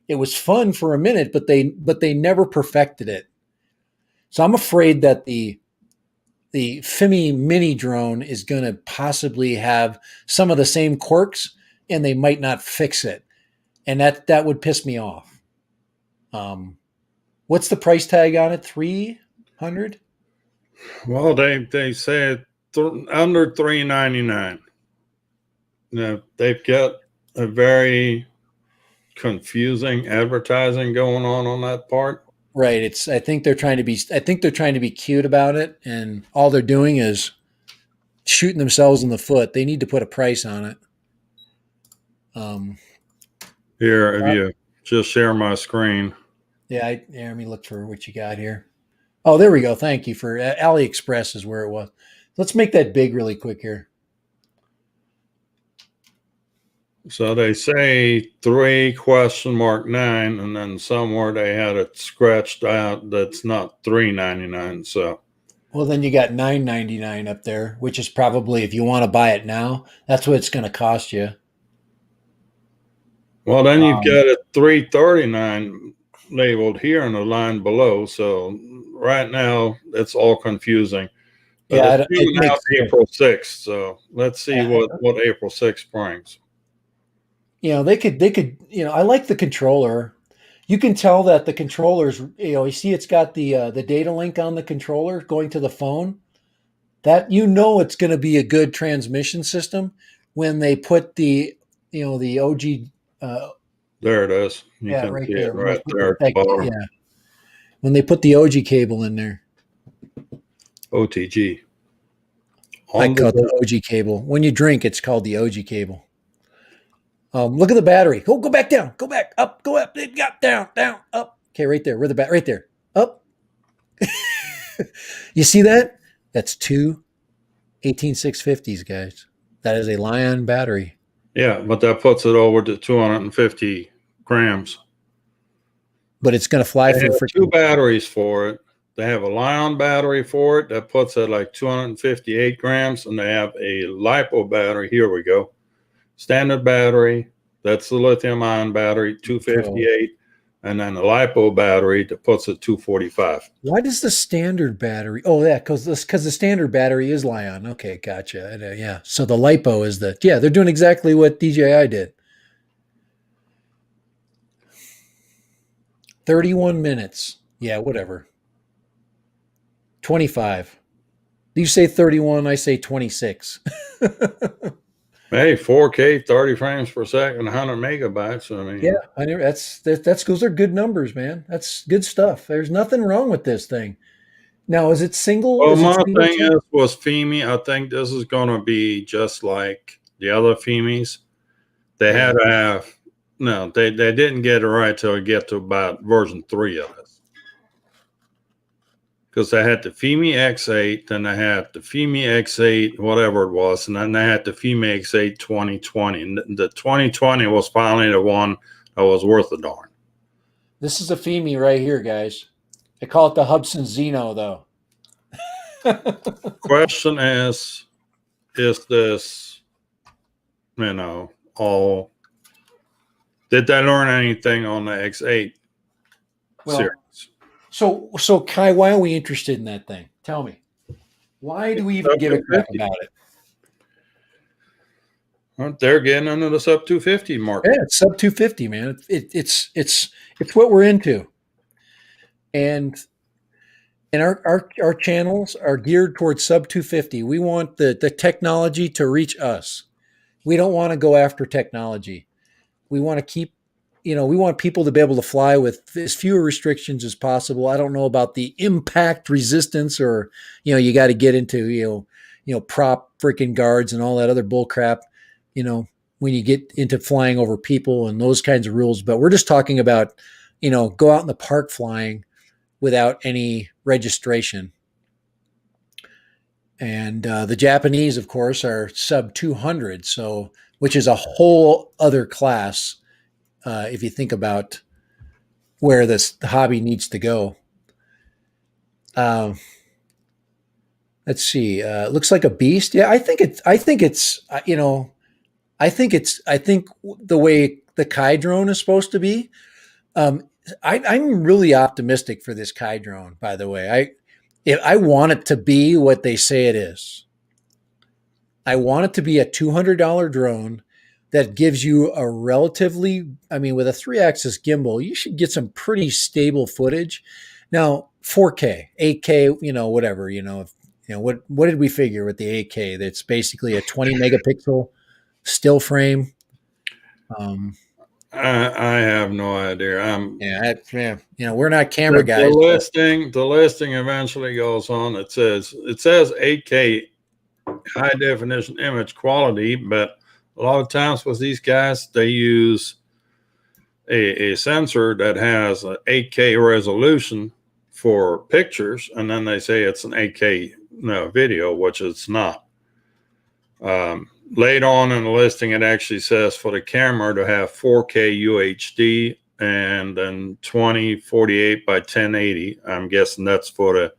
It was fun for a minute, but they never perfected it. So I'm afraid that the Femi mini drone is going to possibly have some of the same quirks, and they might not fix it. And that would piss me off. What's the price tag on it? 300? Well, they say under $399. Now, they've got a very confusing advertising going on that part. Right. I think they're trying to be cute about it, and all they're doing is shooting themselves in the foot. They need to put a price on it. Here, if you just share my screen. Yeah, let me look for what you got here. Oh, there we go. Thank you for AliExpress is where it was. Let's make that big really quick here. So they say 3?9, and then somewhere they had it scratched out that's not $399. So, well, then you got $9.99 up there, which is probably, if you want to buy it now, that's what it's going to cost you. Well, then you've got a $339 labeled here in the line below. So right now it's all confusing. But yeah, it's out April 6th. So let's see what April 6th brings. They could, I like the controller. You can tell that the controllers, you see it's got the data link on the controller going to the phone. That, it's going to be a good transmission system when they put the OG. There it is. You can right see there. it right there at the bottom. Yeah. When they put the OG cable in there. OTG. I call it the OG cable. When you drink, it's called the OG cable. Look at the battery. Go back down. Go back up. Go up. Down, up. Okay, right there. Where the right there. Up. You see that? That's two 18650s, guys. That is a Li-ion battery. Yeah, but that puts it over to 250 grams. But it's going to fly for two batteries for it. They have a Li-ion battery for it that puts it like 258 grams, and they have a LiPo battery. Here we go. Standard battery, that's the lithium-ion battery, 258, and then the LiPo battery that puts it 245. Why does the standard battery? Oh, yeah, because the standard battery is Li-ion. Okay, gotcha. Yeah, so the LiPo is they're doing exactly what DJI did. 31 minutes. Yeah, whatever. 25. You say 31, I say 26. Hey, 4K, 30 frames per second, 100 megabytes. I mean, yeah, I know that's those are good numbers, man. That's good stuff. There's nothing wrong with this thing. Now, is it single? Well, my thing was Femi. I think this is going to be just like the other Femis. They had to have they didn't get it right till we get to about version 3 of this. Because they had the Femi X8, then they had the Femi X8, whatever it was, and then they had the Femi X8 2020. And the 2020 was finally the one that was worth a darn. This is a Femi right here, guys. They call it the Hubsan Zeno, though. Question is this, all Did they learn anything on the X8 Well, series? so Kai, why are we interested in that thing? Tell me. Why do we even Sub give a crap 250. about it? Well, they're getting into the sub 250 market. Yeah, it's sub 250, man. It's what we're into. And our channels are geared towards sub 250. We want the technology to reach us. We don't want to go after technology. We want to keep, we want people to be able to fly with as few restrictions as possible. I don't know about the impact resistance, or, you got to get into, prop freaking guards and all that other bull crap, when you get into flying over people and those kinds of rules. But we're just talking about, go out in the park flying without any registration. And the Japanese, of course, are sub 200, so which is a whole other class if you think about where the hobby needs to go. Let's see. It looks like a beast. Yeah, I think the way the Kai drone is supposed to be. I'm really optimistic for this Kai drone, by the way. I want it to be what they say it is. I want it to be a $200 drone that gives you a relatively, with a 3-axis gimbal, you should get some pretty stable footage. Now, 4K, 8K, whatever, what did we figure with the 8K? That's basically a 20 megapixel still frame. I have no idea. We're not camera guys. The listing eventually goes on. It says 8K high definition image quality, but a lot of times with these guys, they use a sensor that has an 8K resolution for pictures, and then they say it's an 8K video, which it's not. Later on in the listing, it actually says for the camera to have 4K UHD and then 2048 by 1080. I'm guessing that's for the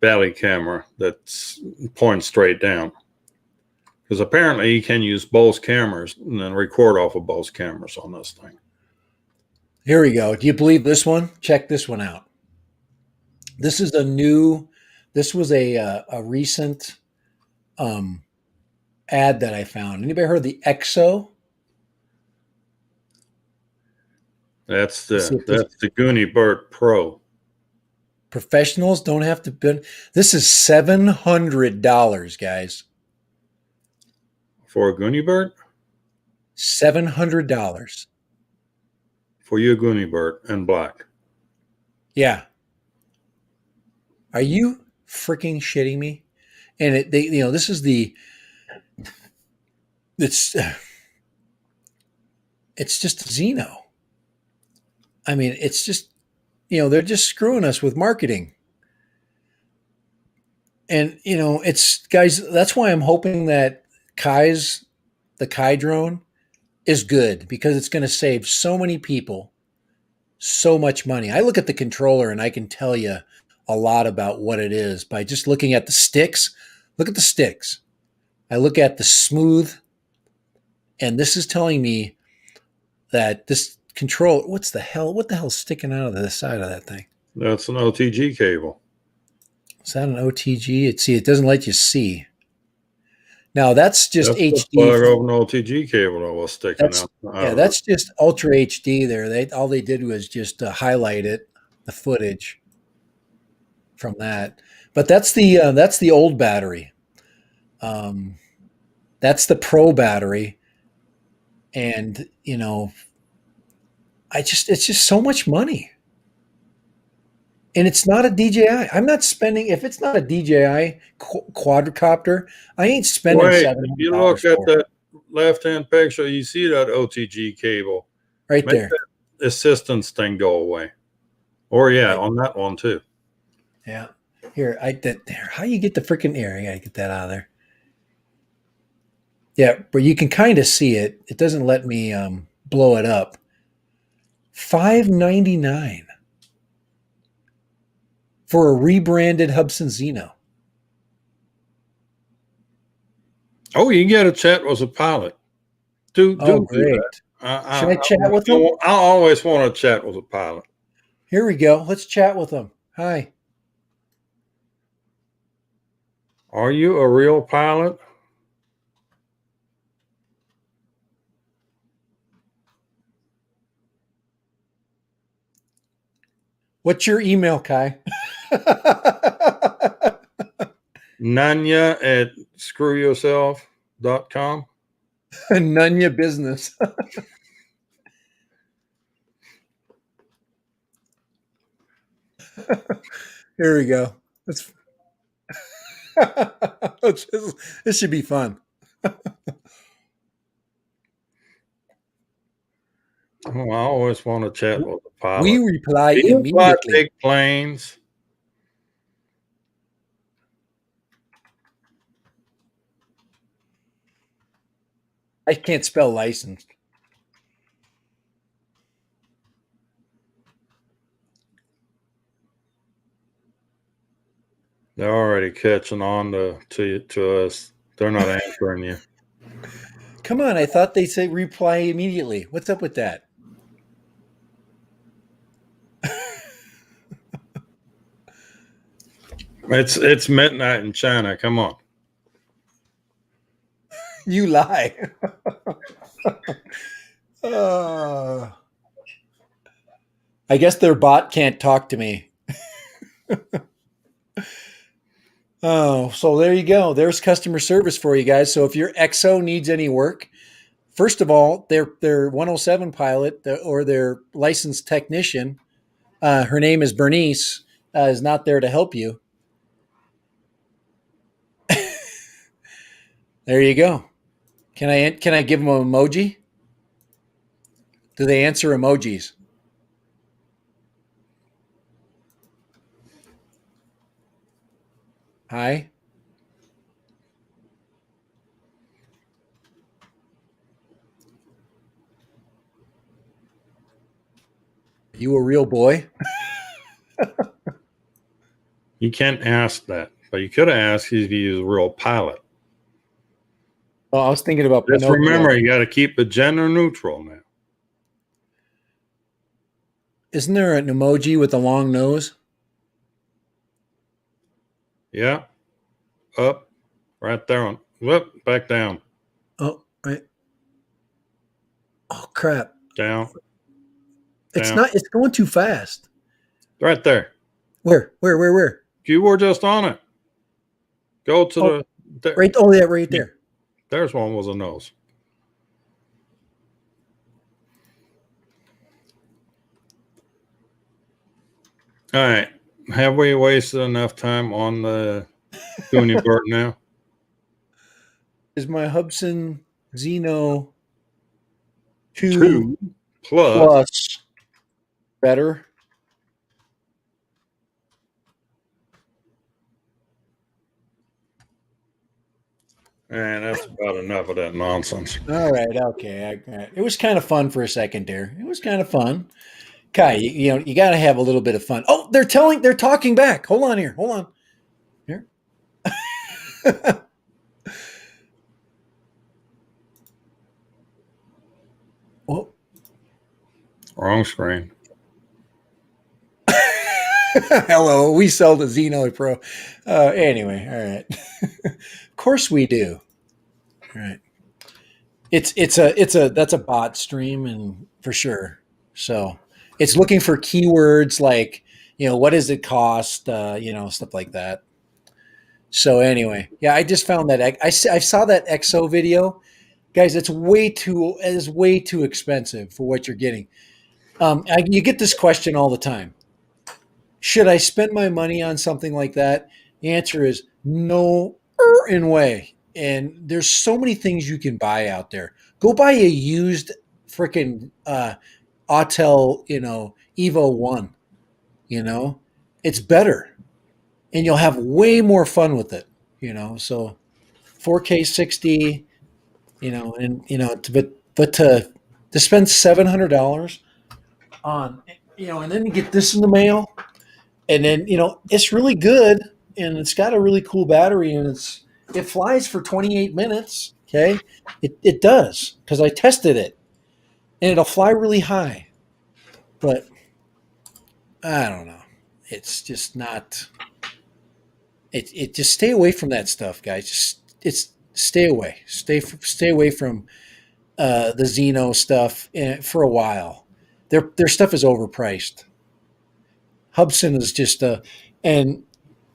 belly camera that's pointing straight down. Because apparently you can use both cameras and then record off of both cameras on this thing. Here we go. Do you believe this one? Check this one out. This was a recent ad that I found. Anybody heard of the EXO? That's the Goonie Bird Pro. Professionals don't have to bid. This is $700, guys. For a Goonie Bird? $700. For you, Goonie Bird in black. Yeah. Are you freaking shitting me? And this is it's just a Xeno. It's just, they're just screwing us with marketing. And, it's, guys, that's why I'm hoping that the Kai drone is good, because it's going to save so many people so much money. I look at the controller and I can tell you a lot about what it is by just looking at the sticks. Look at the sticks. I look at the smooth, and this is telling me that this control, what the hell's sticking out of the side of that thing? That's an OTG cable. Is that an OTG? It doesn't let you see. Now that's just that's HD. Plug over an OTG cable that was sticking out. Yeah, that's just Ultra HD there. All they did was just highlight it, the footage from that. But that's the old battery. That's the Pro battery. And, it's just so much money. And it's not a DJI. I'm not spending, if it's not a DJI quadcopter, I ain't spending $700. If you look at that left-hand picture, you see that OTG cable. Right there. That assistance thing go away. Or, on that one too. Yeah. Here, how you get the freaking air? I got to get that out of there. Yeah, but you can kind of see it. It doesn't let me blow it up. $599 for a rebranded Hubsan Xeno. Oh, you can get a chat as a pilot. Great. Should I chat with him? I always want to chat with a pilot. Here we go. Let's chat with him. Hi. Are you a real pilot? What's your email, Kai? Nanya at screwyourself.com. Nunya business. Here we go. This should be fun. Oh, I always want to chat with a pilot. We reply Do you fly immediately. big planes? I can't spell licensed. They're already catching on to us. They're not answering you. Come on, I thought they say reply immediately. What's up with that? It's midnight in China. Come on. You lie. I guess their bot can't talk to me. Oh, so there you go. There's customer service for you guys. So if your XO needs any work, first of all, their 107 pilot or their licensed technician, her name is Bernice, is not there to help you. There you go. Can I give them an emoji? Do they answer emojis? Hi. You a real boy? You can't ask that, but you could have asked if he was a real pilot. Oh, I was thinking about Just Pinocchio. remember, you got to keep it gender neutral now. Isn't there an emoji with a long nose? Yeah. Up. Right there. On. Whoop. Back down. Oh, right. Oh, crap. Down. It's down. not. It's going too fast. Right there. Where? You were just on it. Go to the. There. Right. Oh, yeah, right there. There's one with a nose. All right. Have we wasted enough time on the Goonie Bert now? Is my Hubsan Xeno 2 2 plus better? And that's about enough of that nonsense. All right. Okay. It was kind of fun for a second there. It was kind of fun. Kai, you got to have a little bit of fun. Oh, they're talking back. Hold on here. Hold on. Here. Oh. Wrong screen. Hello, we sell the Xeno Pro. Anyway, all right. Of course we do. All right. That's a bot stream, and for sure. So it's looking for keywords like, what does it cost? Stuff like that. So anyway, yeah, I just found that I saw that XO video, guys. It's way too expensive for what you're getting. You get this question all the time. Should I spend my money on something like that? The answer is no in way. And there's so many things you can buy out there. Go buy a used freaking Autel, Evo 1. It's better. And you'll have way more fun with it, So 4K 60, but to spend $700 on, and then you get this in the mail. And then, it's really good, and it's got a really cool battery, and it flies for 28 minutes. Okay. It does, because I tested it. and it'll fly really high. But I don't know. It's just not. It just stay away from that stuff, guys. Just it's stay away. Stay away from the Xeno stuff for a while. Their stuff is overpriced. Hubsan is just and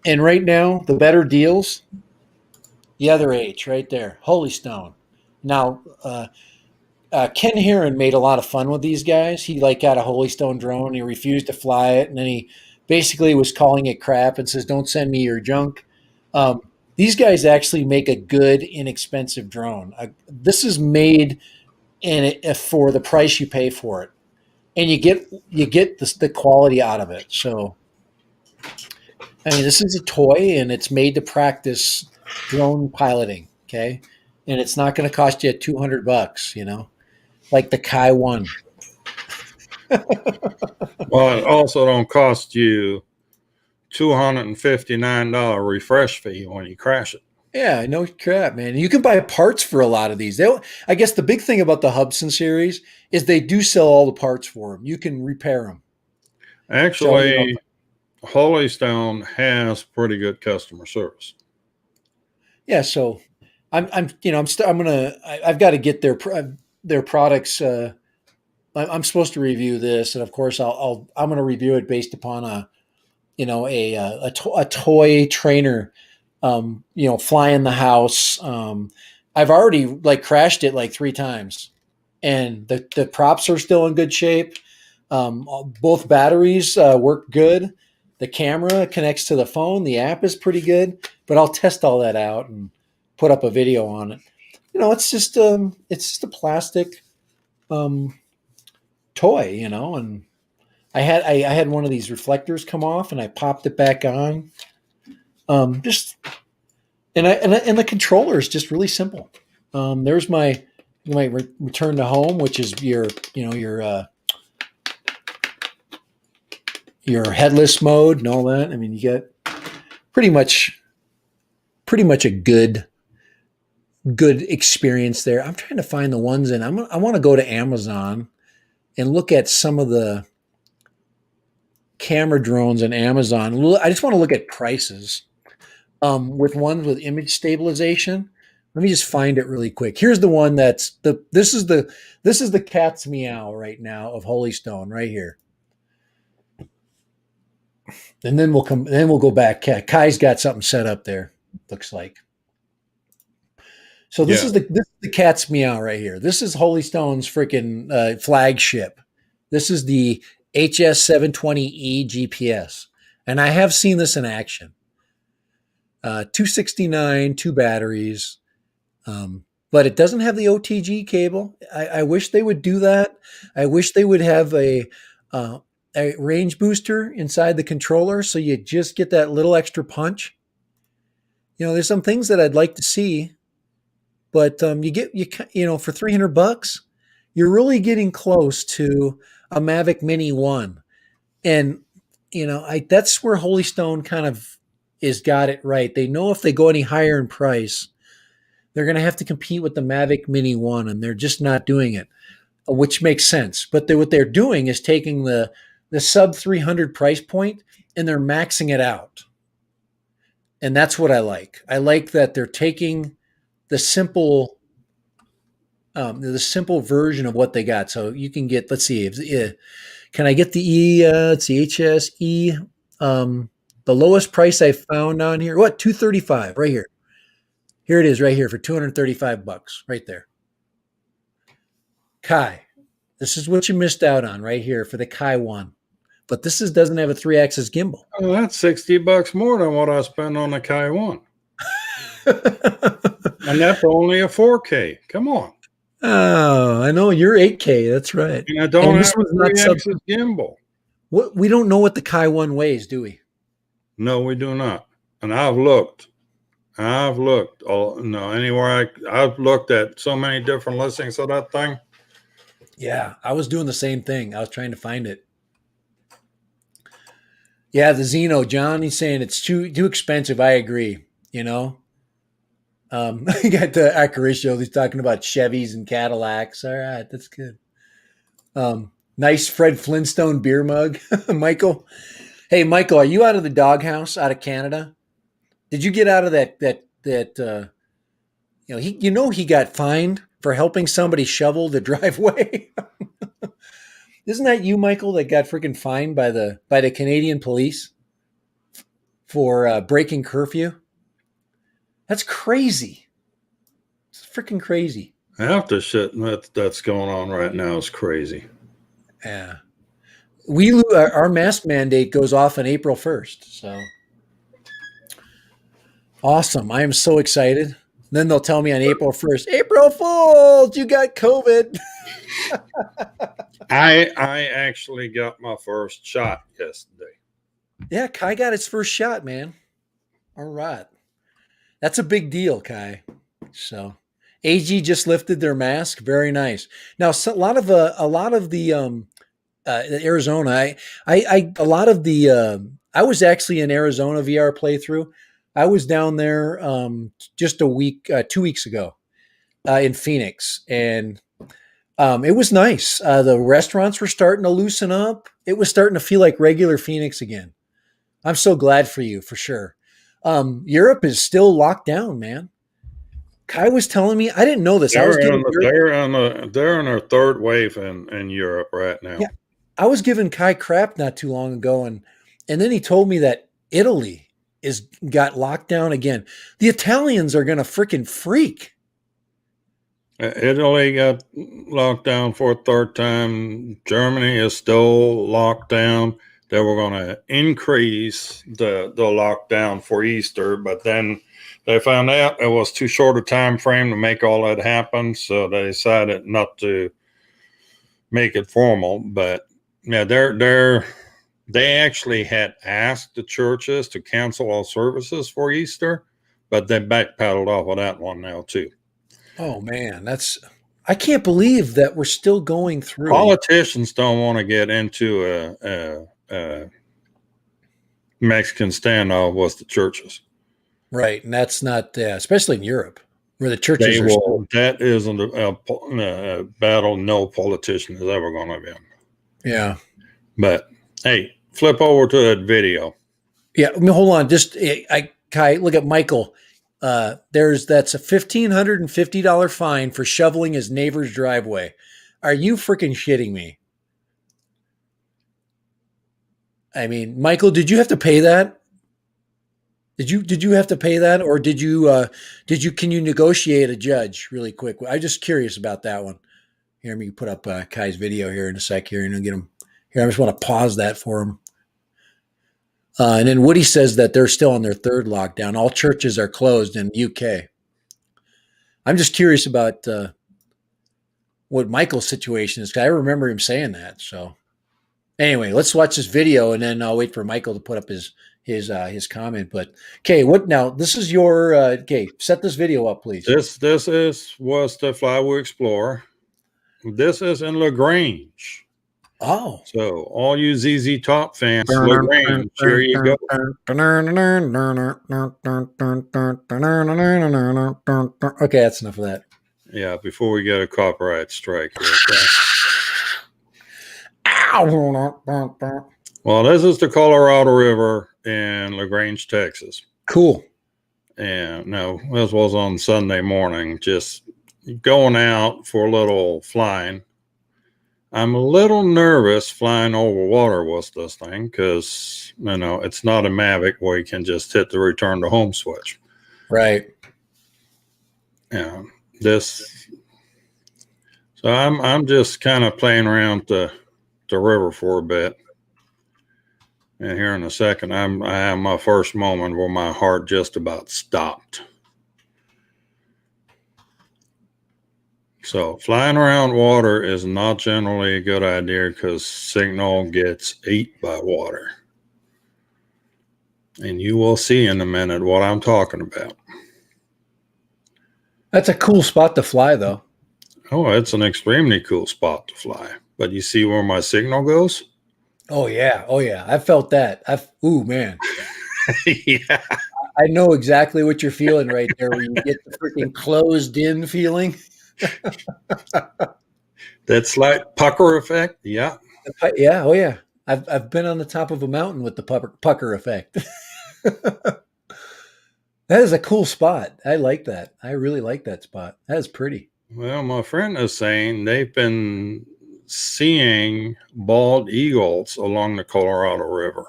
and right now the better deals. The other H right there, Holy Stone. Now Ken Heron made a lot of fun with these guys. He like got a Holy Stone drone. He refused to fly it, and then he basically was calling it crap and says, "Don't send me your junk." Um, these guys actually make a good, inexpensive drone. This is made for the price you pay for it, and you get the quality out of it. So, I mean, this is a toy, and it's made to practice drone piloting. Okay, and it's not going to cost you $200. Like the Kai One. Well, it also don't cost you $259 refresh fee when you crash it. Yeah, no crap, man. You can buy parts for a lot of these. I guess the big thing about the Hubsan series is they do sell all the parts for them. You can repair them. Actually, Holy Stone has pretty good customer service. Yeah, so I've got to get their products. I'm supposed to review this, and of course, I'm going to review it based upon a toy trainer, flying the house. I've already like crashed it like 3 times, and the props are still in good shape. Both batteries work good. The camera connects to the phone. The app is pretty good, but I'll test all that out and put up a video on it. It's just a plastic toy, and I had one of these reflectors come off, and I popped it back on. Just and the controller is just really simple. There's my return to home, which is your headless mode and all that. I mean, you get pretty much a good experience there. I'm trying to find the ones, and I want to go to Amazon and look at some of the camera drones on Amazon. I just want to look at prices with ones with image stabilization. Let me just find it really quick. Here's the one this is the cat's meow right now of Holy Stone right here. And then we'll go back. Kai's got something set up there. Looks like. So this is the cat's meow right here. This is Holy Stone's freaking flagship. This is the HS720E GPS, and I have seen this in action. 269, 2 batteries, but it doesn't have the OTG cable. I wish they would do that. I wish they would have a range booster inside the controller, so you just get that little extra punch. There's some things that I'd like to see, but for $300, you're really getting close to a Mavic Mini 1, and that's where Holy Stone kind of is got it right. They know if they go any higher in price, they're going to have to compete with the Mavic Mini 1, and they're just not doing it, which makes sense. But what they're doing is taking the sub 300 price point and they're maxing it out. And that's what I like. I like that they're taking the simple version of what they got. So you can get, let's see, can I get the it's the HSE, the lowest price I found on here, $235 right here. Here it is right here for $235 right there. Kai, this is what you missed out on right here for the Kai One. But this doesn't have a 3-axis gimbal. Oh, that's $60 more than what I spent on the Kai One. And that's only a 4K. Come on. Oh, I know you're 8K. That's right. And I don't have a 3-axis gimbal. We don't know what the Kai One weighs, do we? No, we do not. And I've looked. I've looked at so many different listings of that thing. Yeah, I was doing the same thing. I was trying to find it. Yeah, the Xeno, John, he's saying it's too expensive. I agree. I got the Acaricio. He's talking about Chevys and Cadillacs. All right, that's good. Nice Fred Flintstone beer mug, Michael. Hey, Michael, are you out of the doghouse out of Canada? Did you get out of that? He got fined for helping somebody shovel the driveway. Isn't that you, Michael, that got freaking fined by the Canadian police for breaking curfew? That's crazy. It's freaking crazy. Half the shit that's going on right now is crazy. Yeah. Our mask mandate goes off on April 1st. So awesome. I am so excited. Then they'll tell me on April 1st, April Fools, you got COVID. I actually got my first shot yesterday. Yeah, Kai got his first shot, man. All right. That's a big deal, Kai. So AG just lifted their mask. Very nice. Now, a lot of the Arizona, I was actually in Arizona VR playthrough. I was down there just 2 weeks ago in Phoenix, and it was nice. The restaurants were starting to loosen up. It was starting to feel like regular Phoenix again. I'm so glad for you, for sure. Europe is still locked down, man. Kai was telling me, I didn't know this. They're in their third wave in Europe right now. Yeah, I was giving Kai crap not too long ago, and then he told me that Italy got locked down again. The Italians are gonna freaking freak. Italy got locked down for a third time. Germany is still locked down. They were going to increase the lockdown for Easter, but then they found out it was too short a time frame to make all that happen, so they decided not to make it formal. But yeah, they actually had asked the churches to cancel all services for Easter, but they backpedaled off of that one now too. Oh man, I can't believe that we're still going through. Politicians don't want to get into a Mexican standoff with the churches. Right, and that's not, especially in Europe, where the churches are. That isn't a battle no politician is ever going to win. Yeah. But hey, flip over to that video. Yeah, I mean, hold on. Just Kai, look at Michael. That's a $1,550 fine for shoveling his neighbor's driveway. Are you freaking shitting me? I mean, Michael, did you have to pay that? Did you have to pay that, or can you negotiate a judge really quick? I'm just curious about that one. Here, let me put up Kai's video here in a sec here, and I'll get him here. I just want to pause that for him. And then Woody says that they're still on their third lockdown. All churches are closed in the UK. I'm just curious about what Michael's situation is, because I remember him saying that. So anyway, let's watch this video, and then I'll wait for Michael to put up his comment. But okay, what now? This is your okay. Set this video up, please. This was the Flywheel Explorer. This is in LaGrange. Oh, so all you ZZ Top fans, LaGrange, here you go. Okay, that's enough of that. Yeah, before we get a copyright strike here. Ow! Well, this is the Colorado River in LaGrange, Texas. Cool. And no, this was on Sunday morning, just going out for a little flying. I'm a little nervous flying over water with this thing because, it's not a Mavic where you can just hit the return to home switch. Right. Yeah. So I'm just kind of playing around the river for a bit. And here in a second, I have my first moment where my heart just about stopped. So flying around water is not generally a good idea because signal gets ate by water. And you will see in a minute what I'm talking about. That's a cool spot to fly, though. Oh, it's an extremely cool spot to fly. But you see where my signal goes? Oh, yeah. Oh, yeah. I felt that. Ooh, man. Yeah. I know exactly what you're feeling right there, where you get the freaking closed in feeling. That slight pucker effect. Yeah. Yeah, oh yeah. I've been on the top of a mountain with the pucker effect. That is a cool spot. I like that. I really like that spot. That is pretty. Well, my friend is saying they've been seeing bald eagles along the Colorado River.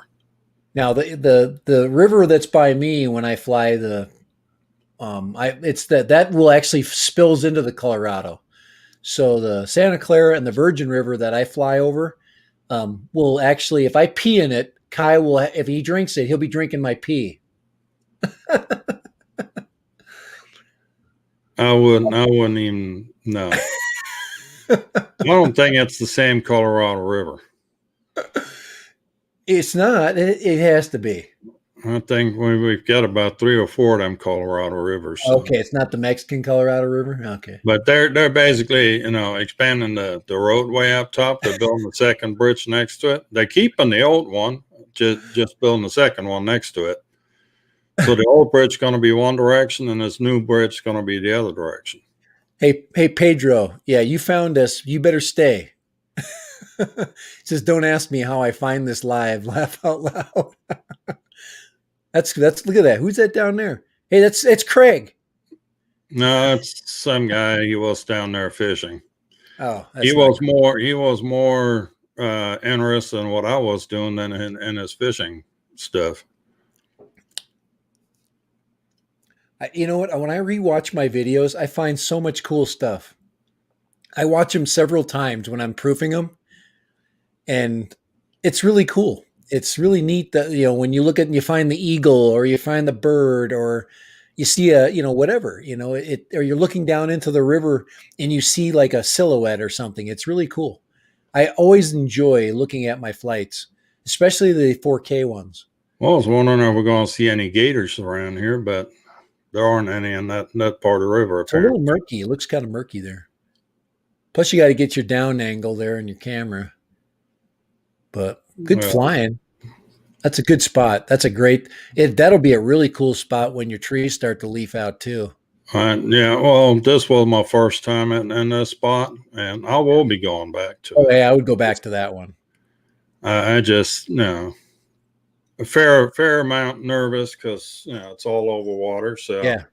Now the river that's by me when I fly the I it's that will actually spills into the Colorado. So the Santa Clara and the Virgin River that I fly over will actually, if I pee in it, Kai will, if he drinks it, he'll be drinking my pee. I wouldn't even know. I don't think it's the same Colorado River. It's not. It has to be. I think we've got about 3 or 4 of them Colorado rivers. So. Okay, it's not the Mexican Colorado River. Okay, but they're basically expanding the roadway up top. They're building the second bridge next to it. They're keeping the old one, just building the second one next to it. So the old bridge is going to be one direction, and this new bridge is going to be the other direction. Hey Pedro, yeah, you found us. You better stay. It says, "Don't ask me how I find this live." Laugh out loud. That's look at that. Who's that down there? Hey, it's Craig. No, it's some guy. He was down there fishing. Oh, he was more interested in what I was doing than in his fishing stuff. You know what? When I rewatch my videos, I find so much cool stuff. I watch them several times when I'm proofing them, and it's really cool. It's really neat that when you look at and you find the eagle, or you find the bird, or you see a whatever or you're looking down into the river and you see like a silhouette or something. It's really cool. I always enjoy looking at my flights, especially the 4K ones. Well, I was wondering if we're going to see any gators around here, but there aren't any in that part of the river. It's a little murky. It looks kind of murky there. Plus, you got to get your down angle there in your camera. But good flying. That's a good spot. That's a great. That'll be a really cool spot when your trees start to leaf out too. Yeah. Well, this was my first time in this spot, and I will be going back to. Oh, yeah, I would go back to that one. I just a fair amount nervous because it's all over water. So yeah.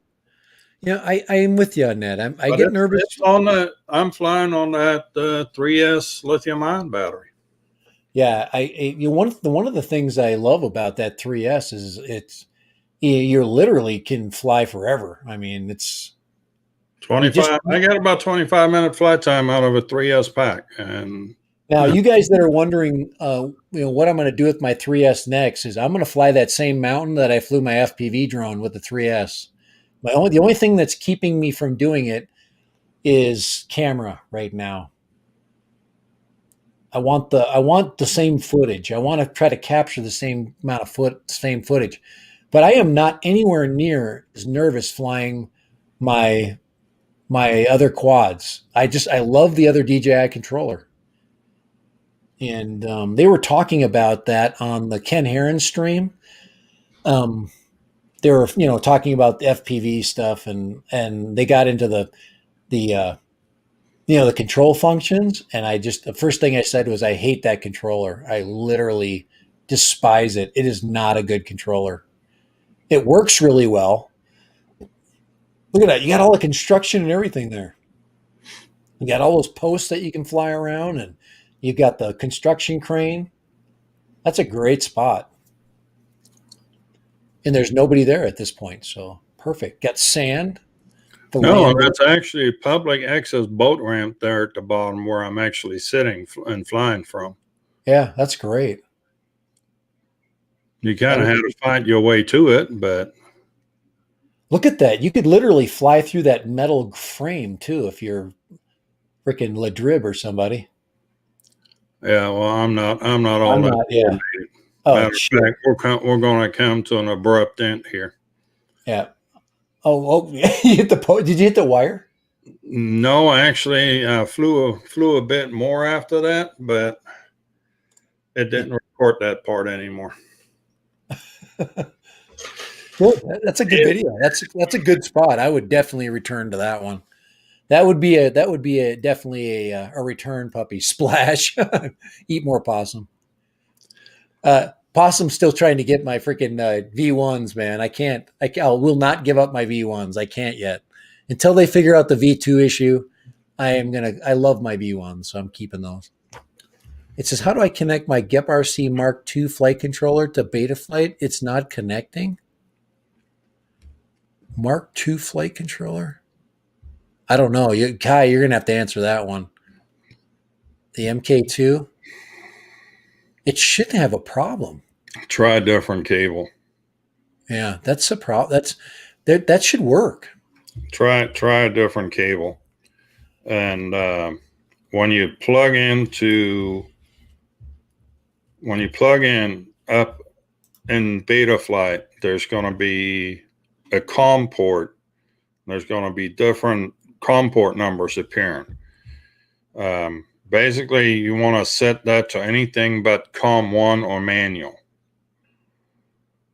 I am with you on that. I get nervous. I'm flying on that 3S lithium-ion battery. Yeah, one of the things I love about that 3S is you literally can fly forever. I mean, it's 25. I got about 25-minute flight time out of a 3S pack. And now, you guys that are wondering, what I'm going to do with my 3S next is I'm going to fly that same mountain that I flew my FPV drone with the 3S. The only thing that's keeping me from doing it is camera right now. I want the same footage. I want to try to capture the same amount of footage, but I am not anywhere near as nervous flying my other quads. I love the other DJI controller, and they were talking about that on the Ken Heron stream. They were talking about the FPV stuff, and they got into the control functions. And the first thing I said was, I hate that controller. I literally despise it. It is not a good controller. It works really well. Look at that. You got all the construction and everything there. You got all those posts that you can fly around, and you've got the construction crane. That's a great spot. And there's nobody there at this point. So perfect. Got sand. No, that's actually a public access boat ramp there at the bottom where I'm actually sitting and flying from. Yeah, that's great. You kind of had to find your way to it, but look at that. You could literally fly through that metal frame too if you're freaking Ladrib or somebody. Yeah, well, I'm not all that. Yeah. Oh, matter of fact, we're going to come to an abrupt end here. Yeah. Oh, you hit did you hit the wire? No, actually, I flew a bit more after that, but it didn't record that part anymore. Good. That's a good video. That's a good spot. I would definitely return to that one. That would be definitely a return puppy. Splash. Eat more possum. Possum's still trying to get my freaking V1s, man. I will not give up my V1s. I can't yet. Until they figure out the V2 issue, I love my V1s, so I'm keeping those. It says, how do I connect my GEP RC Mark II flight controller to Betaflight? It's not connecting. Mark II flight controller? I don't know. Kai, you're going to have to answer that one. The MK2? It shouldn't have a problem. Try a different cable. Yeah, that's a problem. That should work. Try a different cable. And when you plug in up in Betaflight, there's going to be a COM port. There's going to be different COM port numbers appearing. Basically, you want to set that to anything but COM1 or manual.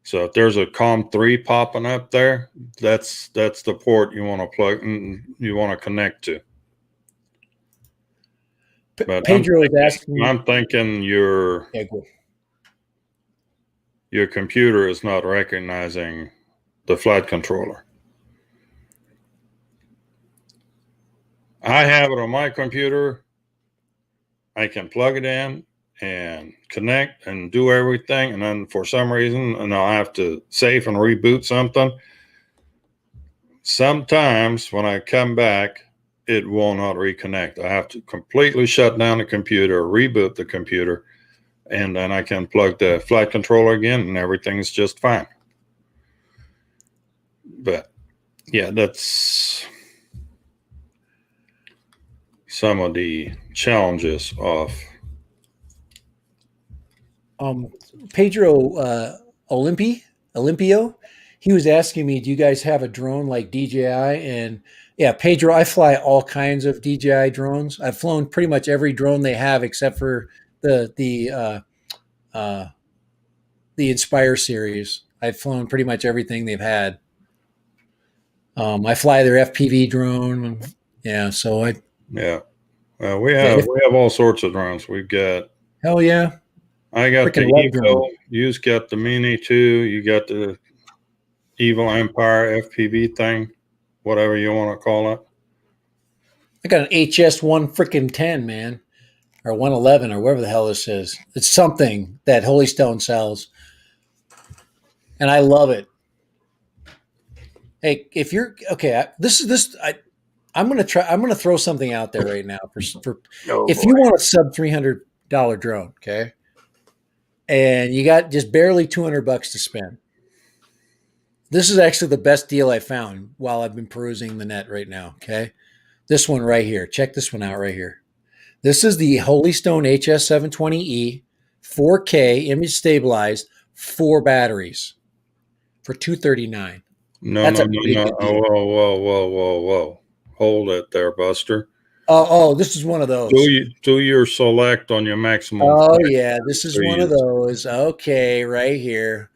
So if there's a COM3 popping up there, that's the port you want to plug and you want to connect to. But Pedro is asking. I'm thinking your computer is not recognizing the flight controller. I have it on my computer. I can plug it in and connect and do everything. And then for some reason, and I'll have to save and reboot something. Sometimes when I come back, it will not reconnect. I have to completely shut down the computer, reboot the computer, and then I can plug the flight controller again and everything's just fine. But yeah, that's some of the challenges of Pedro Olympio, he was asking me, do you guys have a drone like DJI? And yeah, Pedro, I fly all kinds of DJI drones. I've flown pretty much every drone they have except for the Inspire series. I've flown pretty much everything they've had. I fly their FPV drone. Yeah, so we have all sorts of drones. We've got hell yeah. I got the Evo. You've got the Mini 2. You got the Evil Empire FPV thing, whatever you want to call it. I got an HS1 freaking 10, man, or 111, or whatever the hell this is. It's something that Holy Stone sells, and I love it. Hey, if you're okay, I'm gonna try. I'm gonna throw something out there right now if you want a sub $300 drone, okay, and you got just barely $200 to spend. This is actually the best deal I found while I've been perusing the net right now. Okay, this one right here. Check this one out right here. This is the Holy Stone HS720E 4K image stabilized 4 batteries for $239. No. Whoa. Hold it there, Buster. Oh, this is one of those. Do your select on your maximum. Oh, yeah, this is one of those. Okay, right here.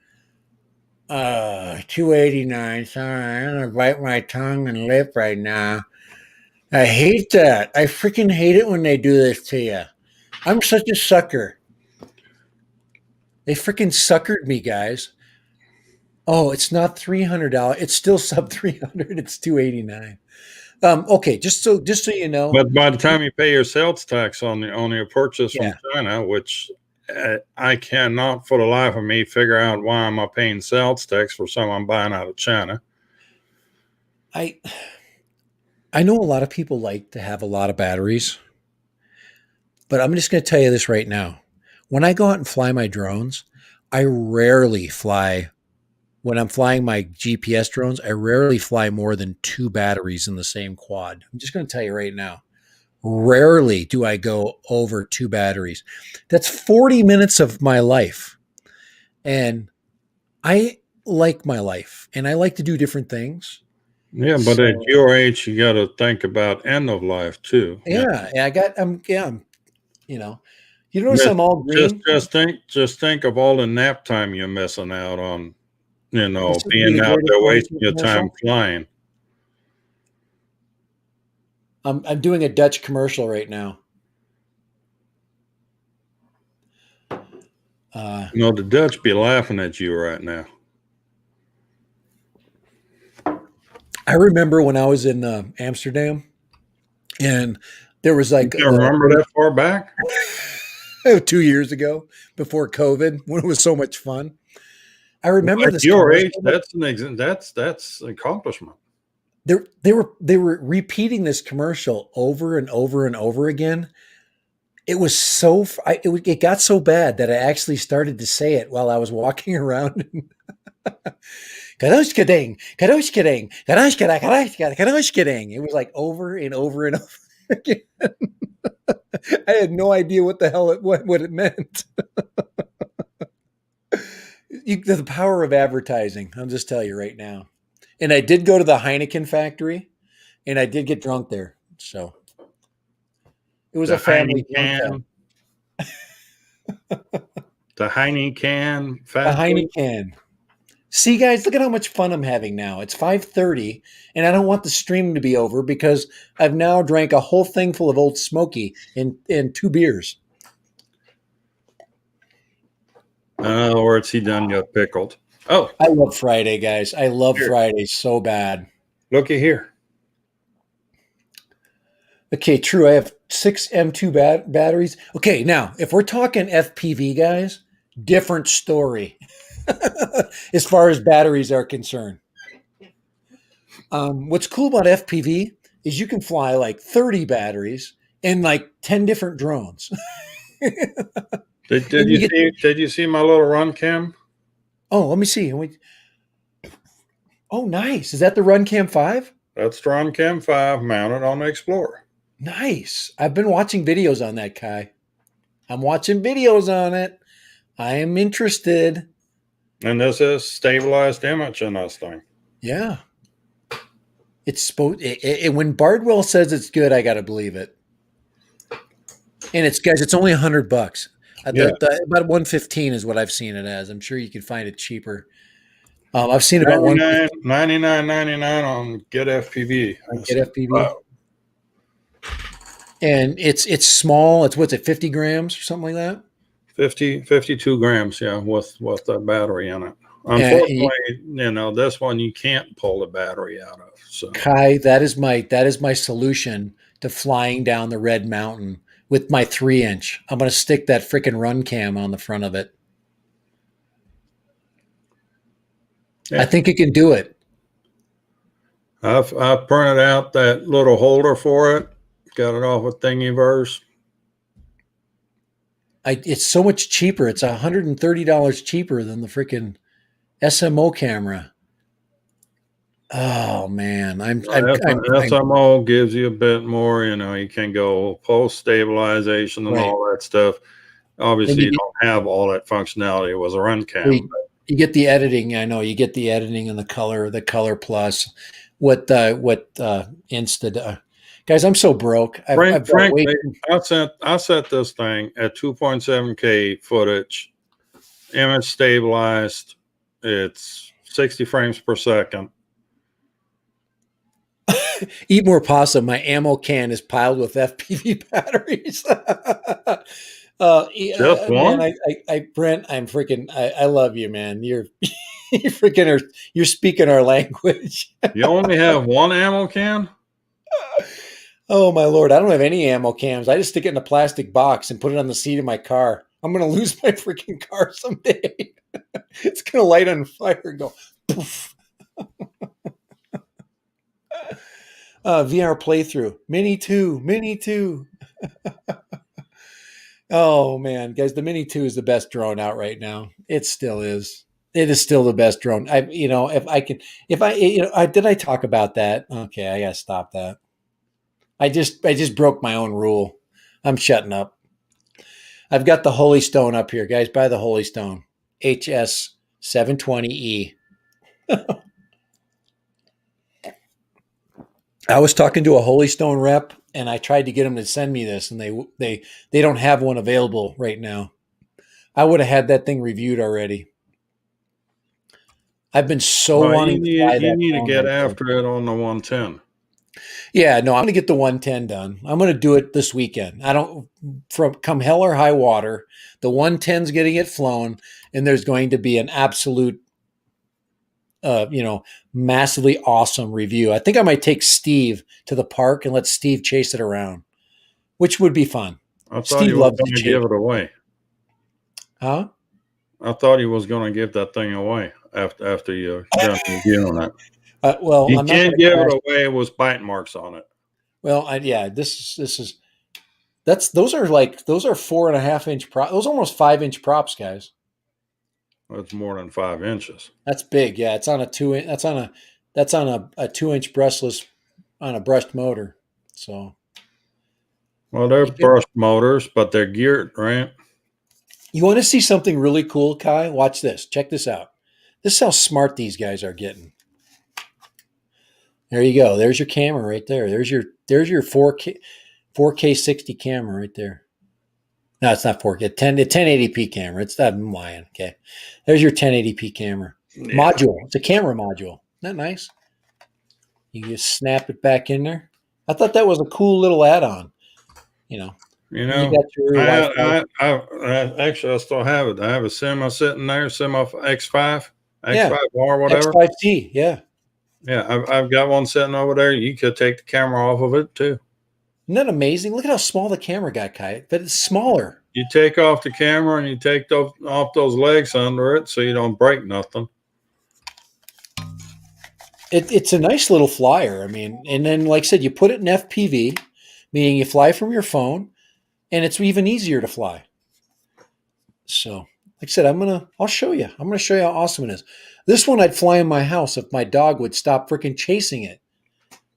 289. Sorry, I'm going to bite my tongue and lip right now. I hate that. I freaking hate it when they do this to you. I'm such a sucker. They freaking suckered me, guys. Oh, it's not $300. It's still sub 300. It's 289. Okay, just so you know. But by the time you pay your sales tax on your purchase from China, which I cannot for the life of me figure out why I'm paying sales tax for something I'm buying out of China. I know a lot of people like to have a lot of batteries, but I'm just going to tell you this right now. When I go out and fly my drones, I rarely fly. When I'm flying my GPS drones, I rarely fly more than 2 batteries in the same quad. I'm just going to tell you right now. Rarely do I go over 2 batteries. That's 40 minutes of my life. And I like my life, and I like to do different things. Yeah, but at your age, you got to think about end of life too. Yeah, you notice I'm all green. Just think of all the nap time you're missing out on. Being out there wasting your time flying. I'm doing a Dutch commercial right now. The Dutch be laughing at you right now. I remember when I was in Amsterdam, and there was You like can't remember that far back? 2 years ago, before COVID, when it was so much fun. I remember At this your age, commercial. that's an accomplishment. They were repeating this commercial over and over and over again. It was so it got so bad that I actually started to say it while I was walking around. Kadosh kading, kadosh kading, kadosh kadang, kadosh kadang, kadosh kadang. It was like over and over and over again. I had no idea what the hell what it meant. The power of advertising. I'll just tell you right now. And I did go to the Heineken factory, and I did get drunk there. So it was The a family drunk Heineken, fest. the Heineken A factory. Heineken. See, guys, look at how much fun I'm having now. It's 5:30, and I don't want the stream to be over because I've now drank a whole thing full of Old Smoky and 2 beers. Or it's he done got pickled. Oh, I love Friday, guys. I love here, Friday so bad. looky here. Okay, true. I have 6 M2 batteries. Okay, now, if we're talking FPV, guys, different story as far as batteries are concerned. What's cool about FPV is you can fly like 30 batteries and like 10 different drones. Did And you see? Did you see my little run cam? oh, let me see. Oh, nice. Is that the RunCam 5? That's the Run Cam 5 mounted on the Explorer. Nice. I've been watching videos on that, Kai. I'm watching videos on it. I am interested. And this is stabilized image in this thing. Yeah. It's supposed when Bardwell says it's good, I got to believe it. And it's only $100. Yeah. About 115 is what I've seen it as. I'm sure you can find it cheaper. I've seen about $99.99 on Get FPV. Get FPV. Wow. And it's small. It's what's it, 50 grams or something like that? 52 grams, yeah, with the battery in it. Unfortunately, this one you can't pull the battery out of. So Kai, that is my solution to flying down the Red Mountain with my 3-inch. I'm going to stick that freaking RunCam on the front of it. yeah. I think it can do it. I've printed out that little holder for it. Got it off of Thingiverse. It's so much cheaper. It's $130 cheaper than the freaking SMO camera. Oh man, SMO gives you a bit more. You can go post stabilization and all that stuff. Obviously, you don't have all that functionality with a RunCam. You get the editing. I know you get the editing and the color plus. What Insta guys? I'm so broke. Frankly, I set this thing at 2.7K footage, image stabilized. It's 60 frames per second. Eat more possum. My ammo can is piled with FPV batteries. Just one? Man, Brent, I love you, man. You're you're speaking our language. You only have one ammo can? Oh my Lord. I don't have any ammo cams. I just stick it in a plastic box and put it on the seat of my car. I'm going to lose my freaking car someday. It's going to light on fire and go poof. VR playthrough. Mini 2. Oh man, guys, the Mini 2 is the best drone out right now. It still is. It is still the best drone. Did I talk about that? Okay, I gotta stop that. I just broke my own rule. I'm shutting up. I've got the Holy Stone up here, guys. Buy the Holy Stone. HS 720E. I was talking to a Holy Stone rep, and I tried to get them to send me this, and they don't have one available right now. I would have had that thing reviewed already. I've been wanting to fly that. You need to get after it on the 110. Yeah, no, I'm going to get the 110 done. I'm going to do it this weekend. I don't, from come hell or high water, the 110's getting it flown, and there's going to be an absolute, you know, massively awesome review. I think I might take Steve to the park and let Steve chase it around, which would be fun. I thought Steve you was loves going to to give chase. it away. Huh? I thought he was going to give that thing away after you done reviewing it. Well, You I'm not can't going to give crash. it away with bite marks on it. Well, yeah, this is those are 4.5 inch props. Those are almost 5 inch props, guys. It's more than 5 inches. That's big. Yeah, it's on a 2 inch. That's on a 2 inch brushless on a brushed motor. So Well, they're you, get, brushed motors, but they're geared, right? you want to see something really cool, Kai? Watch this. Check this out. This is how smart these guys are getting. There you go. There's your camera right there. There's your 4K 60 camera right there. No, it's not 4K. 1080p camera. It's that I'm lying. Okay. There's your 1080p camera. Yeah. Module. It's a camera module. Isn't that nice? You just snap it back in there. I thought that was a cool little add-on. You know, You you know, got your Wi-Fi. actually I still have it. I have a Sima sitting there, Sima X5, Yeah, X5R, whatever. X5T. Yeah, Yeah, I've got one sitting over there. You could take the camera off of it too. isn't that amazing? Look at how small the camera got, Kai. But it's smaller. You take off the camera and you take off those legs under it so you don't break nothing. It's a nice little flyer. I mean, and then like I said, you put it in FPV, meaning you fly from your phone, and it's even easier to fly. So, like I said, I'll show you. I'm gonna show you how awesome it is. This one I'd fly in my house if my dog would stop freaking chasing it.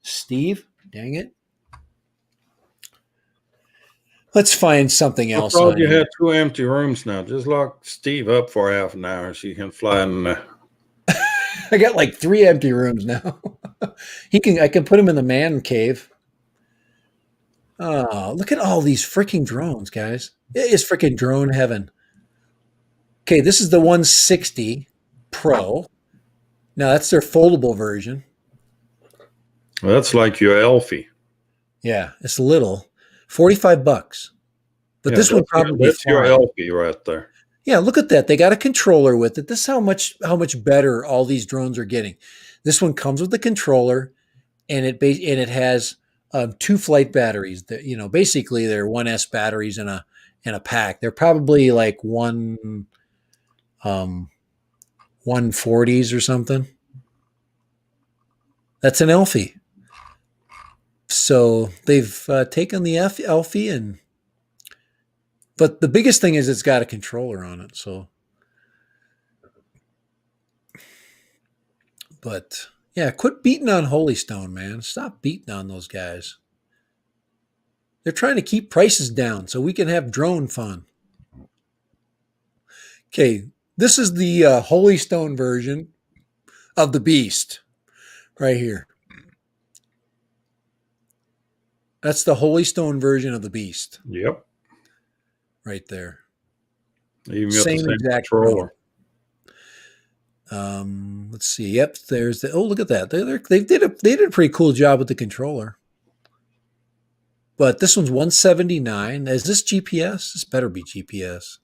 Steve, dang it. Let's find something I else. thought you had 2 empty rooms now. Just lock Steve up for half an hour so you can fly in there. I got like 3 empty rooms now. I can put him in the man cave. Oh, look at all these freaking drones, guys. It is freaking drone heaven. Okay, this is the 160 Pro. Now that's their foldable version. That's like your Elfie. Yeah, it's little. $45. But Yeah, this one probably that's your fly. Elfie right there. Yeah, look at that. They got a controller with it. This is how much better all these drones are getting. This one comes with the controller, and it has 2 flight batteries. That basically they're 1S batteries in a pack. They're probably like 140s or something. That's an Elfie. So they've taken the Elfie but the biggest thing is it's got a controller on it. So, but yeah, quit beating on Holystone, man. Stop beating on those guys. They're trying to keep prices down so we can have drone fun. Okay, this is the Holystone version of the Beast right here. That's the Holystone version of the Beast. Yep. Right there. Even Same the same exact controller. Let's see. Yep, there's the. Oh, look at that. They did a pretty cool job with the controller. But this one's 179. Is this GPS? This better be GPS.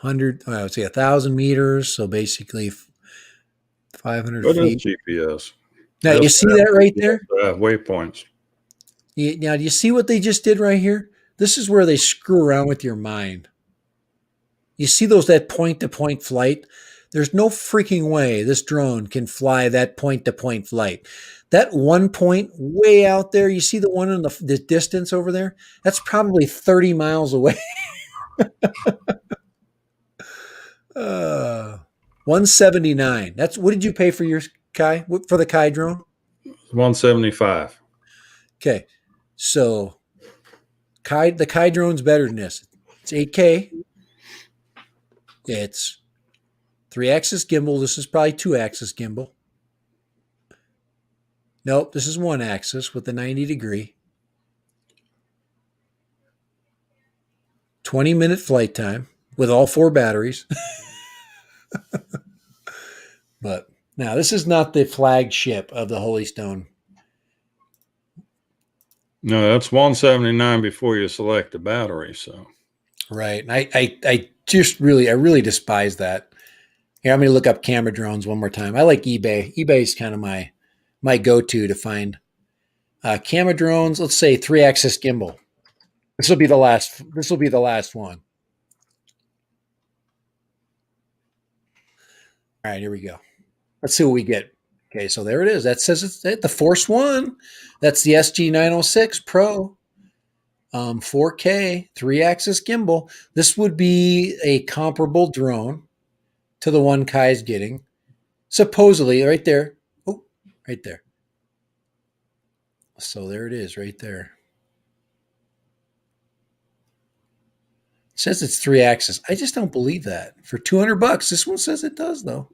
100. I would say 1,000 meters. So basically 500 What feet. is GPS? Now you see that right there. Waypoints. Now do you see what they just did right here? This is where they screw around with your mind. You see that point-to-point flight? There's no freaking way this drone can fly that point-to-point flight. That one point way out there, you see the one in the distance over there? That's probably 30 miles away. 179. That's what did you pay for your Kai? For the Kai drone? 175. Okay. So the Kai drone's better than this. It's 8K. It's 3-axis gimbal. This is probably 2-axis gimbal. Nope, this is 1-axis with the 90-degree. 20-minute flight time with all 4 batteries. But now this is not the flagship of the Holystone No, that's 179 before you select the battery. So Right. And I just really, I really despise that. Here, I'm going to look up camera drones one more time. I like eBay. eBay is kind of my go-to to find camera drones. Let's say 3-axis gimbal. This will be the last. This will be the last one. All right, here we go. Let's see what we get. Okay, so there it is. That says it's the Force One. That's the SG906 Pro, 4K, 3-axis gimbal. This would be a comparable drone to the one Kai's getting. Supposedly, right there. Oh, right there. So there it is, right there. It says it's 3-axis. I just don't believe that. For $200, this one says it does, though.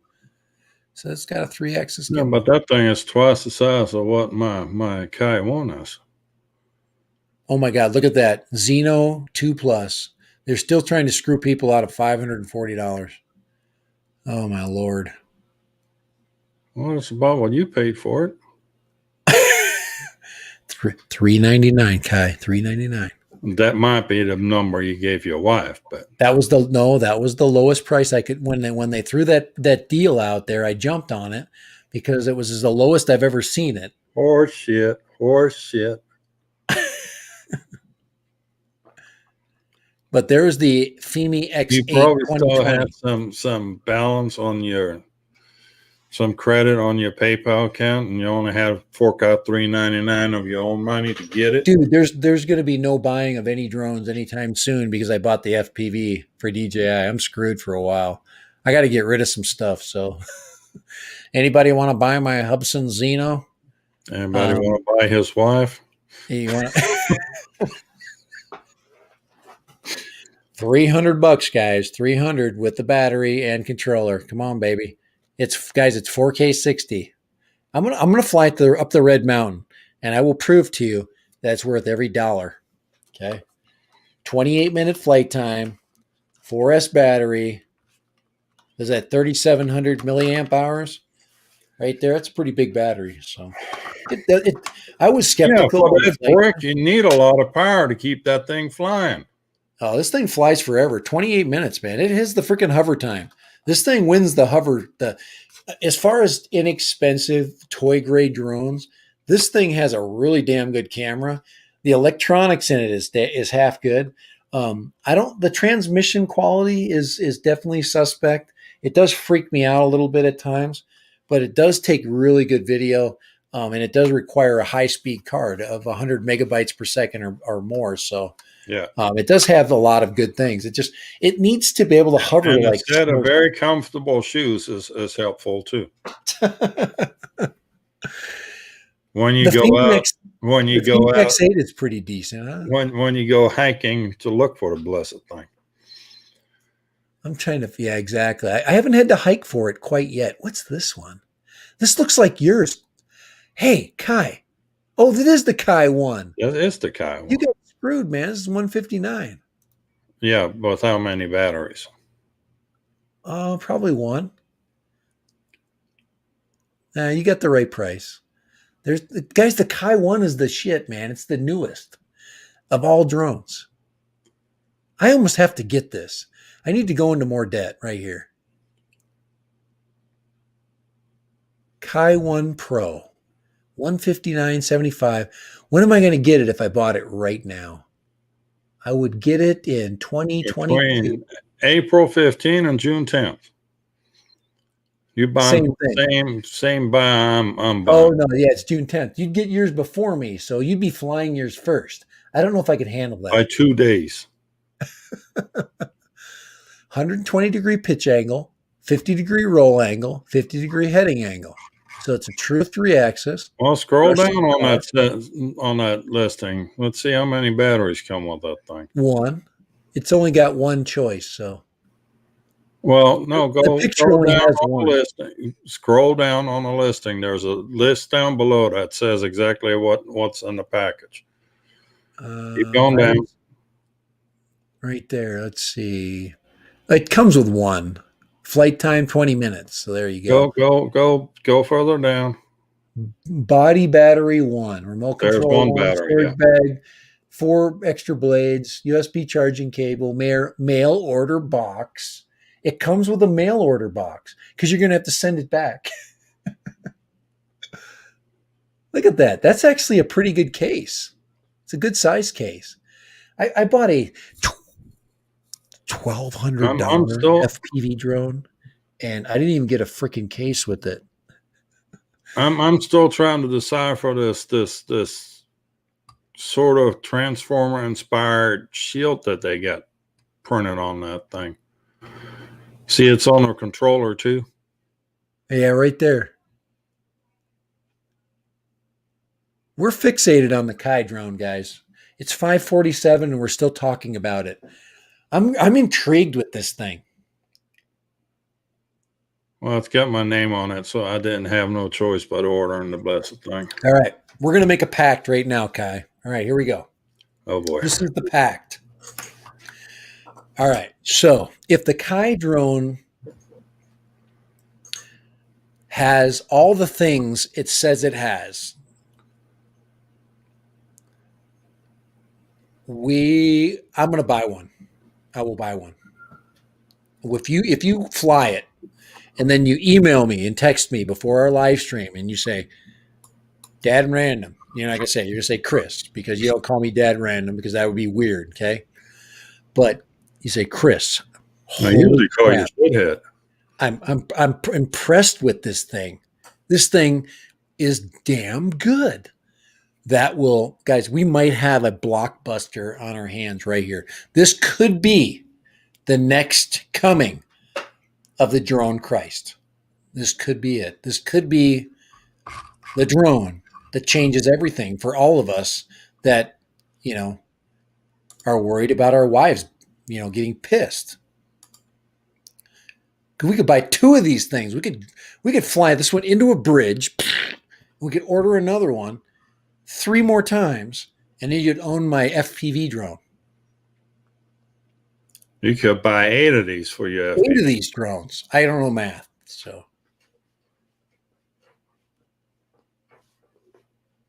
So it's got a 3-axis yeah, gimbal. but that thing is twice the size of what my Kai 1 is. Oh my God, look at that. Xeno 2 Plus. They're still trying to screw people out of $540. Oh my Lord. Well, it's about what you paid for it. $399, Kai. $399. That might be the number you gave your wife, but That was the lowest price I could when they threw that deal out there. I jumped on it because it was the lowest I've ever seen it. horse shit. But there's the Fimi You X8 probably still 2020. have some balance on some credit on your PayPal account, and you only had to fork out $3.99 of your own money to get it. Dude, there's going to be no buying of any drones anytime soon because I bought the FPV for DJI. I'm screwed for a while. I got to get rid of some stuff. So, anybody want to buy my Hubsan Xeno? Anybody want to buy his wife? You want $300, guys. 300 with the battery and controller. Come on, baby. It's 4K 60. I'm gonna fly up the Red Mountain, and I will prove to you that it's worth every dollar. Okay, 28-minute flight time, 4S battery. Is that 3,700 milliamp hours? Right there, it's a pretty big battery. So, I was skeptical. For that brick, you need a lot of power to keep that thing flying. Oh, this thing flies forever. 28 minutes, man. It has the freaking hover time. This thing wins the hover. As far as inexpensive toy grade drones, this thing has a really damn good camera. The electronics in it is half good. The transmission quality is definitely suspect. It does freak me out a little bit at times, but it does take really good video. And it does require a high speed card of 100 megabytes per second or more. So, yeah, it does have a lot of good things. It needs to be able to hover and like a set of very comfortable shoes is helpful too. When you go out, X8 is pretty decent. Huh? When you go hiking to look for the blessed thing. I'm trying to, yeah, exactly. I haven't had to hike for it quite yet. What's this one? This looks like yours. Hey, Kai. Oh, that is the Kai one. Yeah, it's the Kai one. You got screwed, man. This is 159. Yeah, with how many batteries? Oh, probably one. You got the right price. Guys, the Kai one is the shit, man. It's the newest of all drones. I almost have to get this. I need to go into more debt right here. Kai 1 Pro, $159.75. When am I going to get it if I bought it right now? I would get it in 2022. Between April 15 and June 10th. You buy same buy I'm buying. Oh no, yeah, it's June 10th. You'd get yours before me, so you'd be flying yours first. I don't know if I could handle that. By 2 days. 120-degree pitch angle, 50-degree roll angle, 50-degree heading angle. So it's a true 3-axis. Well, scroll down on that listing. Let's see how many batteries come with that thing. One. It's only got one choice, so. Well, no, go down on the listing. Scroll down on the listing. There's a list down below that says exactly what's in the package. Keep going down. Right there. Let's see. It comes with one. Flight time 20 minutes. So there you go. Go further down. Body battery 1, remote There's control one 1, battery. storage bag, 4 extra blades, USB charging cable, mail order box. It comes with a mail order box because you're going to have to send it back. Look at that. That's actually a pretty good case. It's a good size case. I bought a I'm $1,200 still FPV drone, and I didn't even get a freaking case with it. I'm still trying to decipher this sort of transformer inspired shield that they got printed on that thing. See, it's on a controller too. Yeah, right there. We're fixated on the Kai drone, guys. It's 5:47 and we're still talking about it. I'm intrigued with this thing. Well, it's got my name on it, so I didn't have no choice but ordering the blessed thing. All right. We're going to make a pact right now, Kai. All right, here we go. Oh boy. This is the pact. All right. So, if the Kai drone has all the things it says it has, I'm going to buy one. I will buy one. If you fly it and then you email me and text me before our live stream and you say, Dad Random, you're not going to say, you're going to say Chris, because you don't call me Dad Random because that would be weird. Okay. But you say, Chris. I usually call you shithead. I'm impressed with this thing. This thing is damn good. That will, guys, we might have a blockbuster on our hands right here. This could be the next coming of the drone Christ. This could be it. This could be the drone that changes everything for all of us that, are worried about our wives, getting pissed. We could buy 2 of these things. We could fly this one into a bridge. We could order another one 3 more times, and then you'd own my FPV drone. You could buy 8 of these for your FPV. 8 of these drones. I don't know math, so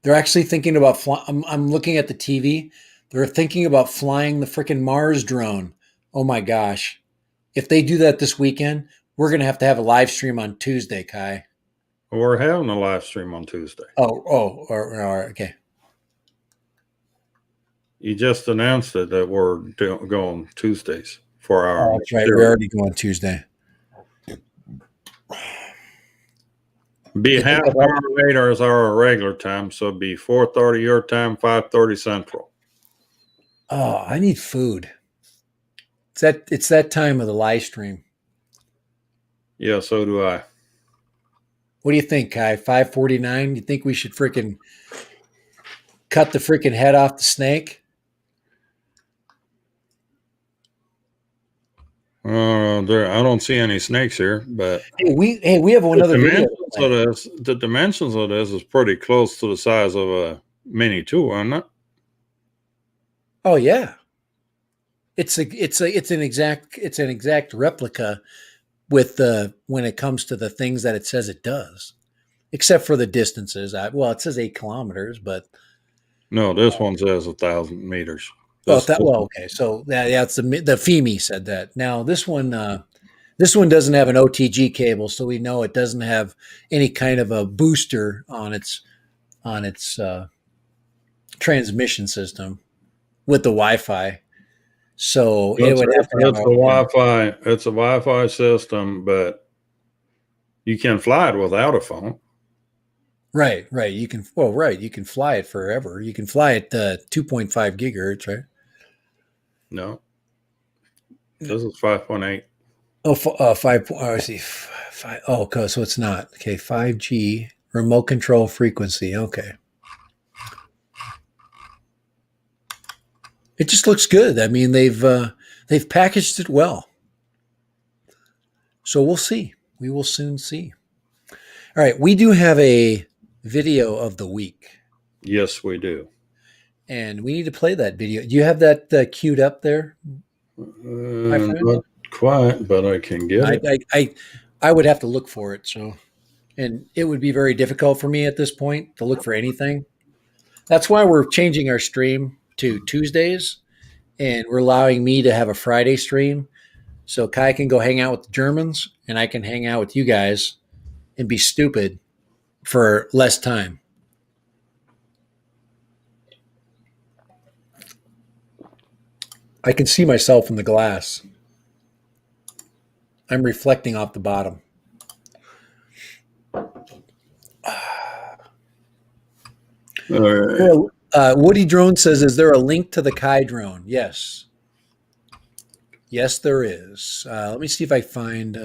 they're actually thinking about flying. I'm looking at the TV. They're thinking about flying the freaking Mars drone. Oh my gosh! If they do that this weekend, we're gonna have to have a live stream on Tuesday, Kai. We're having a live stream on Tuesday. Okay. You just announced it that we're going Tuesdays for our. That's right. We're already going Tuesday. Be half hour later is our regular time, so it'd be 4:30 your time, 5:30 Central. Oh, I need food. It's that time of the live stream. Yeah, so do I. What do you think, Kai? 5:49? You think we should freaking cut the freaking head off the snake? I don't see any snakes here, but we have another video. The dimensions of this is pretty close to the size of a Mini 2, aren't it? Oh yeah, it's an exact replica with when it comes to the things that it says it does, except for the distances. It says 8 kilometers, but no, this one says 1,000 meters. Okay. So it's the FEMI said that. Now this one doesn't have an OTG cable, so we know it doesn't have any kind of a booster on its transmission system with the Wi-Fi. So it would have to have Wi-Fi. It's a Wi-Fi system, but you can fly it without a phone. Right. You can. Well, right. You can fly it forever. You can fly it 2.5 gigahertz, right? No, this is 5.8. Oh, 5. I see. 5. Oh, okay. So it's not. Okay. 5G remote control frequency. Okay. It just looks good. I mean, they've packaged it well. So we'll see. We will soon see. All right. We do have a video of the week. Yes, we do. And we need to play that video. Do you have that queued up there? Not quite, but I can get it. I would have to look for it. So and it would be very difficult for me at this point to look for anything. That's why we're changing our stream to Tuesdays, and we're allowing me to have a Friday stream, so Kai can go hang out with the Germans, and I can hang out with you guys and be stupid for less time. I can see myself in the glass. I'm reflecting off the bottom. All right. Woody Drone says, "Is there a link to the Kai drone?" Yes. Yes, there is. Let me see if I find.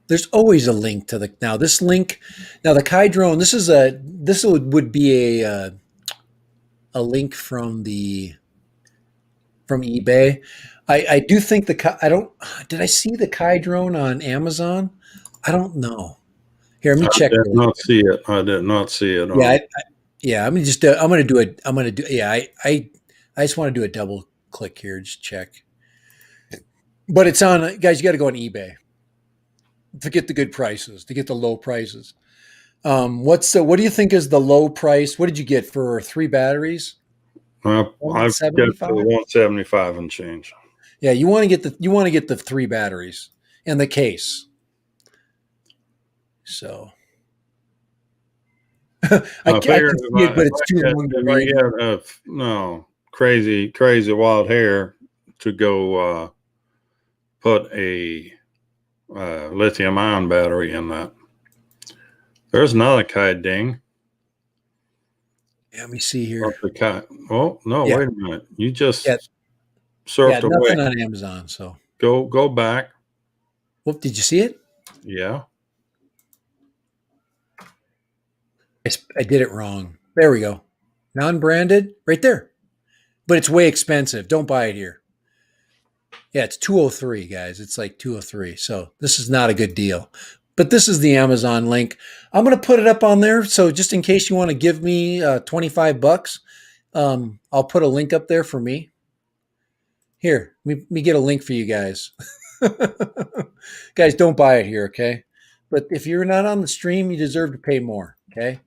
There's always a link to the now. This link, now the Kai drone. This would be a link from eBay. I do think I don't. Did I see the Kai drone on Amazon? I don't know. Here, let me check. I did not see it. I did not see it. Yeah. I'm just. I'm going to do it. I'm going to do. Yeah. I just want to do a double click here. Just check. But it's on. Guys, you got to go on eBay to get the good prices. To get the low prices. What do you think is the low price? What did you get for 3 batteries? I've got the 175 and change. Yeah, you want to get the 3 batteries and the case. So I can see it, but it's too long to write. No, crazy wild hair to go put a lithium ion battery in that. There's another Kai ding. Yeah, let me see here. Oh no, Yeah. wait a minute. You just surfed away. Nothing on Amazon. So go back. Whoop, did you see it? Yeah. I did it wrong. There we go. Non-branded, right there. But it's way expensive. Don't buy it here. Yeah, it's 203, guys. It's like 203. So this is not a good deal. But this is the Amazon link. I'm going to put it up on there. So just in case you want to give me $25, I'll put a link up there for me. Here, let me get a link for you guys. Guys, don't buy it here, okay? But if you're not on the stream, you deserve to pay more, okay?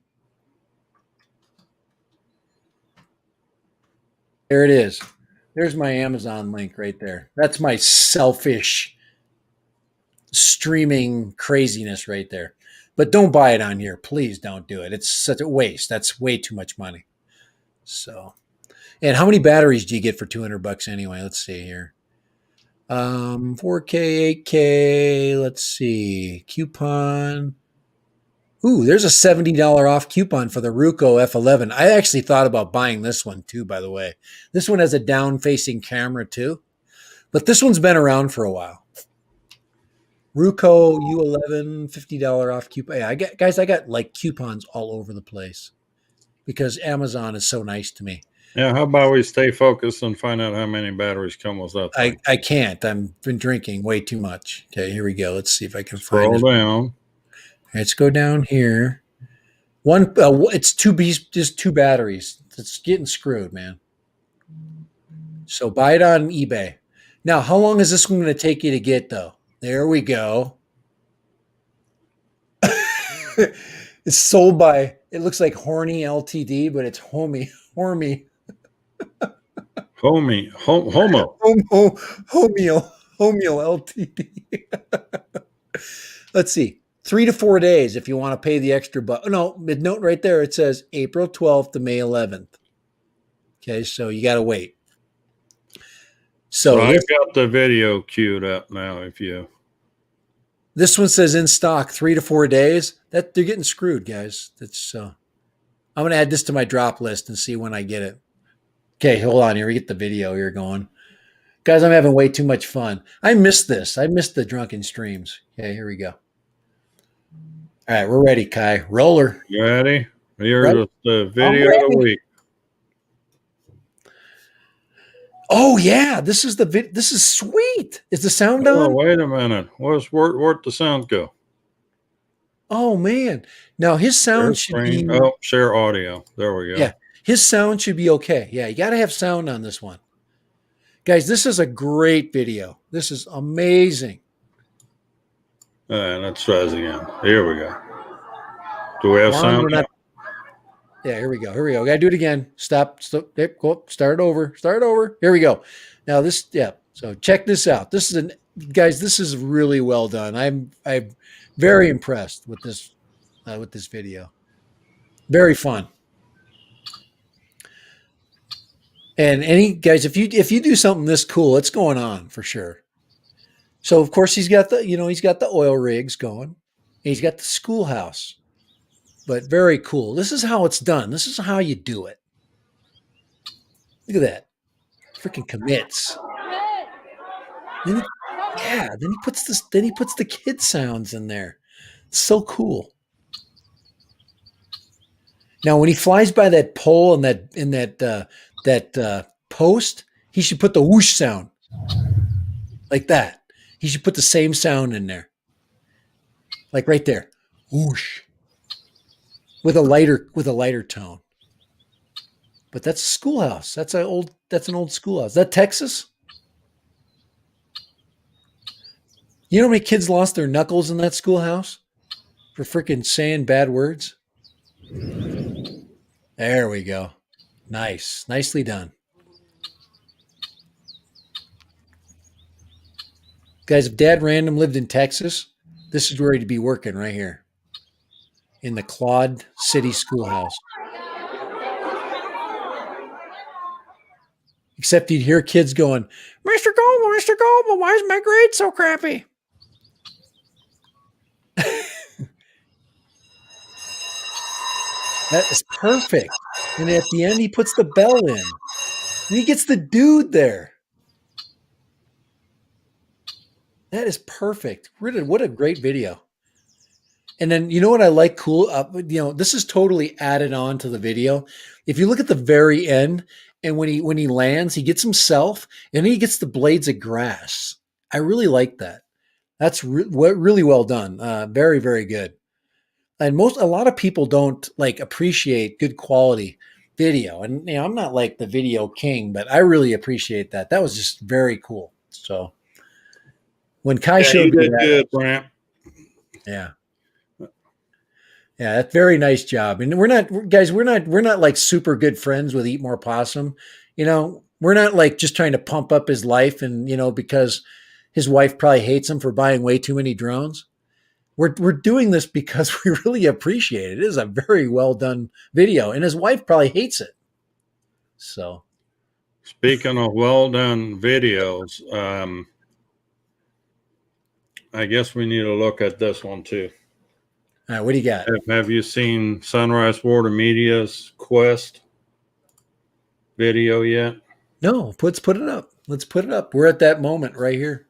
There it is. There's my Amazon link right there. That's my selfish streaming craziness right there. But don't buy it on here. Please don't do it. It's such a waste. That's way too much money. So, and how many batteries do you get for $200 anyway? Let's see here. 4K, 8K. Let's see. Coupon. Ooh, there's a $70 off coupon for the Ruko F11. I actually thought about buying this one too, by the way. This one has a down-facing camera too. But this one's been around for a while. Ruko U11, $50 off coupon. Yeah, I got like coupons all over the place because Amazon is so nice to me. Yeah, how about we stay focused and find out how many batteries come with that thing? I can't. I've been drinking way too much. Okay, here we go. Let's see if I can Scroll find it. down. Let's go down here. It's just 2 batteries. It's getting screwed, man. So buy it on eBay. Now, how long is this one going to take you to get, though? There we go. It's sold by, it looks like Horny LTD, but it's Homie. Homo. Homiel LTD. Let's see. 3 to 4 days if you want to pay the extra. No, mid-note right there. It says April 12th to May 11th. Okay, so you got to wait. So I've got the video queued up now. This one says in stock 3 to 4 days. That they're getting screwed, guys. That's I'm going to add this to my drop list and see when I get it. Okay, hold on here. We get the video here going. Guys, I'm having way too much fun. I missed this. I missed the drunken streams. Okay, here we go. All right, we're ready, Kai. Roller. You ready? Here's the video of the week. Oh yeah, this is this is sweet. Is the sound on? Oh, wait a minute. Where'd the sound go? Oh man. Now his sound should be share audio. There we go. Yeah. His sound should be okay. Yeah, you got to have sound on this one. Guys, this is a great video. This is amazing. All right, let's try this again. Here we go. Do we have Ron, sound? we're not- Yeah, here we go. Here we go. Got to do it again. Stop. Go. Start over. Start over. Here we go. Now this. Yeah. So check this out. This is guys. This is really well done. I'm very impressed with this video. Very fun. And any guys, if you do something this cool, it's going on for sure. So of course he's got the oil rigs going. He's got the schoolhouse. But very cool. This is how it's done. This is how you do it. Look at that. Freaking commits. Then he puts the kid sounds in there. It's so cool. Now when he flies by that pole and that post, he should put the whoosh sound. Like that. He should put the same sound in there. Like right there. Whoosh. With a lighter tone. But that's a schoolhouse. That's an old schoolhouse. Is that Texas? You know how many kids lost their knuckles in that schoolhouse for freaking saying bad words? There we go. Nice. Nicely done. Guys, if Dad Random lived in Texas, this is where he'd be working right here. In the Claude City Schoolhouse. Except you'd hear kids going, Mr. Goble, why is my grade so crappy? That is perfect. And at the end, he puts the bell in. And he gets the dude there. That is perfect. What a great video. And then, you know what I like cool? This is totally added on to the video. If you look at the very end, and when he lands, he gets himself, and he gets the blades of grass. I really like that. That's really well done. Very, very good. And a lot of people don't appreciate good quality video. And I'm not like the video king, but I really appreciate that. That was just very cool. So when Kai showed me that, Brant. Yeah, that's very nice job. And we're not like super good friends with Eat More Possum. We're not like just trying to pump up his life and, because his wife probably hates him for buying way too many drones. We're doing this because we really appreciate it. It is a very well done video, and his wife probably hates it. So, speaking of well done videos, I guess we need to look at this one too. All right, what do you got? Have you seen Sunrise Water Media's Quest video yet? No, let's put it up. Let's put it up. We're at that moment right here.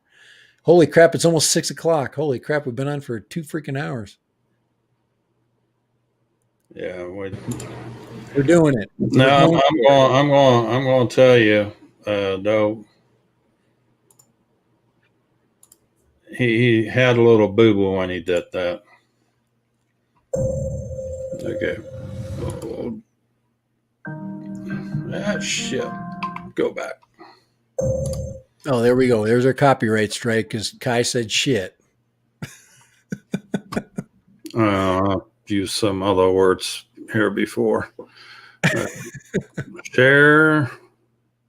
Holy crap, it's almost 6:00. Holy crap, we've been on for 2 freaking hours. Yeah, we're doing it. No, I'm going to tell you, though, he had a little boo-boo when he did that. Okay. Shit. Go back. Oh, there we go. There's our copyright strike because Kai said shit. I've used some other words here before. Share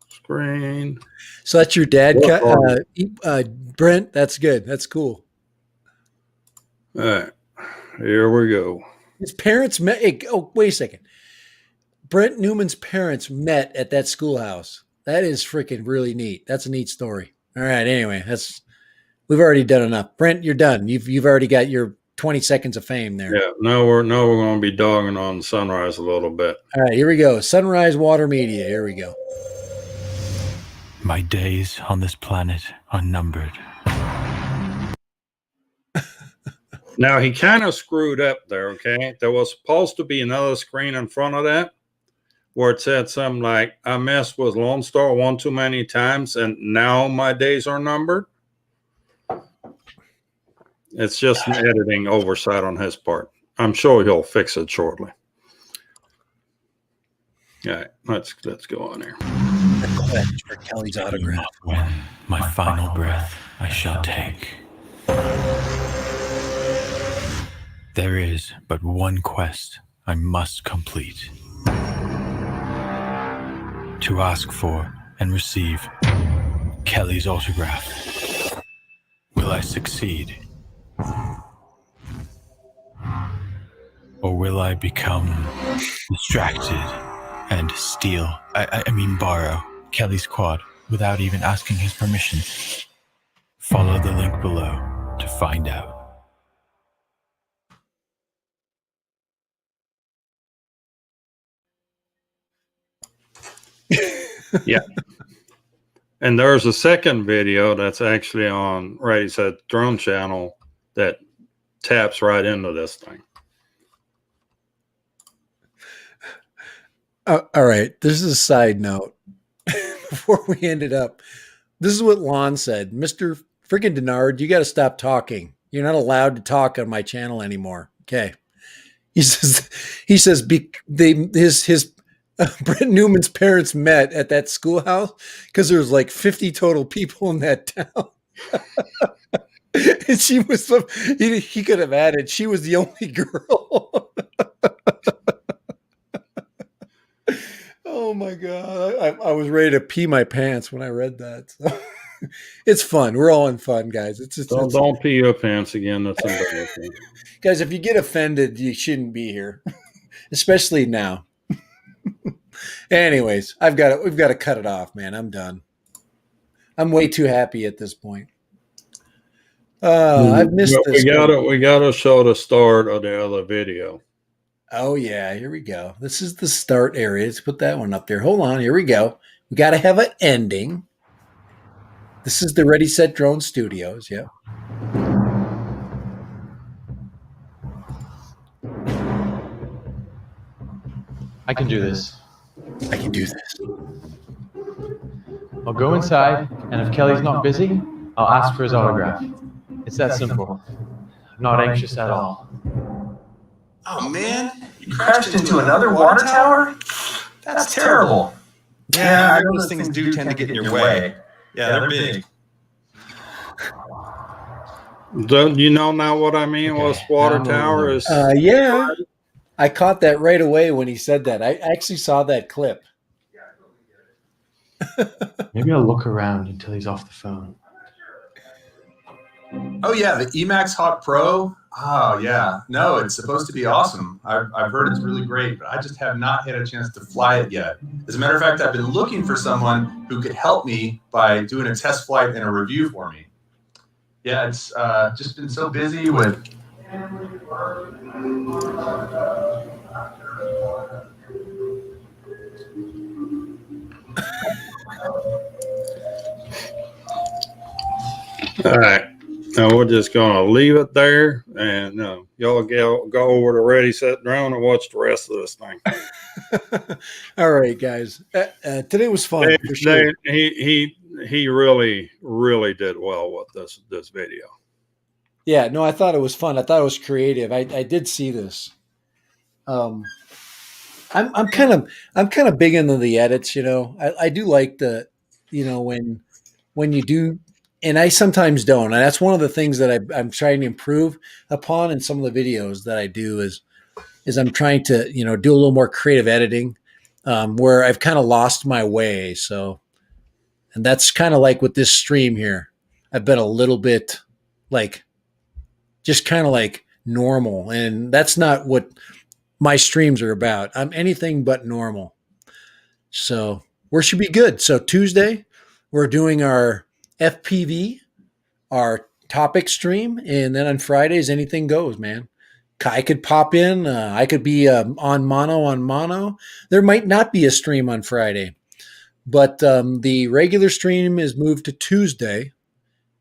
screen. So that's your dad, Brent. That's good. That's cool. All right. Here we go. His parents met. Oh, wait a second. Brent Newman's parents met at that schoolhouse. That is freaking really neat. That's a neat story. All right. Anyway, we've already done enough. Brent, you're done. You've already got your 20 seconds of fame there. Yeah. Now we're going to be dogging on Sunrise a little bit. All right. Here we go. Sunrise Water Media. Here we go. My days on this planet are numbered. Now he kind of screwed up there. Okay. There was supposed to be another screen in front of that, where it said something like, I messed with Lone Star one too many times, and now my days are numbered. It's just an editing oversight on his part. I'm sure he'll fix it shortly. All right, let's go on here. quest for Kelly's autograph. Not when my final breath I shall take. There is but one quest I must complete. To ask for and receive Kelly's autograph. Will I succeed? Or will I become distracted and borrow Kelly's quad without even asking his permission? Follow the link below to find out. Yeah. And there's a second video that's actually on Ready Set Drone channel that taps right into this thing. All right. This is a side note. Before we ended up, this is what Lon said. Mr. Freaking Denard, you got to stop talking. You're not allowed to talk on my channel anymore. Okay. His Brent Newman's parents met at that schoolhouse because there was like 50 total people in that town. And she was, he could have added, she was the only girl. Oh my God. I was ready to pee my pants when I read that. So. It's fun. We're all in fun, guys. Don't pee your pants again. That's embarrassing. Guys, if you get offended, you shouldn't be here, especially now. Anyways, we've got to cut it off, man. I'm done. I'm way too happy at this point. I've missed this. We gotta show the start of the other video. Oh yeah, here we go. This is the start area. Let's put that one up there. Hold on, here we go. We got to have an ending. This is the Ready Set Drone Studios. Yeah. I can do this. I can do this. I'll go inside, and if Kelly's not busy, I'll ask for his autograph. It's that simple. I'm not anxious at all. Oh man, you crashed into another water tower? That's terrible. Yeah, I know those things do tend to get in your way. Yeah, they're big. Don't you know now what I mean? What water tower is? Yeah. I caught that right away when he said that. I actually saw that clip. Maybe I'll look around until he's off the phone. Oh yeah, the Emax Hawk Pro. Oh yeah, no, it's supposed to be awesome. I've heard it's really great, but I just have not had a chance to fly it yet. As a matter of fact, I've been looking for someone who could help me by doing a test flight and a review for me. Yeah, it's just been so busy with. All right. Now we're just going to leave it there, and y'all go over to Ready Set Drone and watch the rest of this thing. All right, guys. Today was fun. For sure. He really did well with this video. Yeah, no, I thought it was fun. I thought it was creative. I did see this. I'm kind of big into the edits. I do like the, when you do. And I sometimes don't. And that's one of the things that I'm trying to improve upon in some of the videos that I do is I'm trying to, do a little more creative editing where I've kind of lost my way. So, and that's kind of like with this stream here. I've been a little bit just kind of like normal. And that's not what my streams are about. I'm anything but normal. So we should be good. So Tuesday, we're doing our FPV, our topic stream, and then on Fridays anything goes, man. Kai could pop in. I could be on mono. There might not be a stream on Friday, but the regular stream is moved to Tuesday,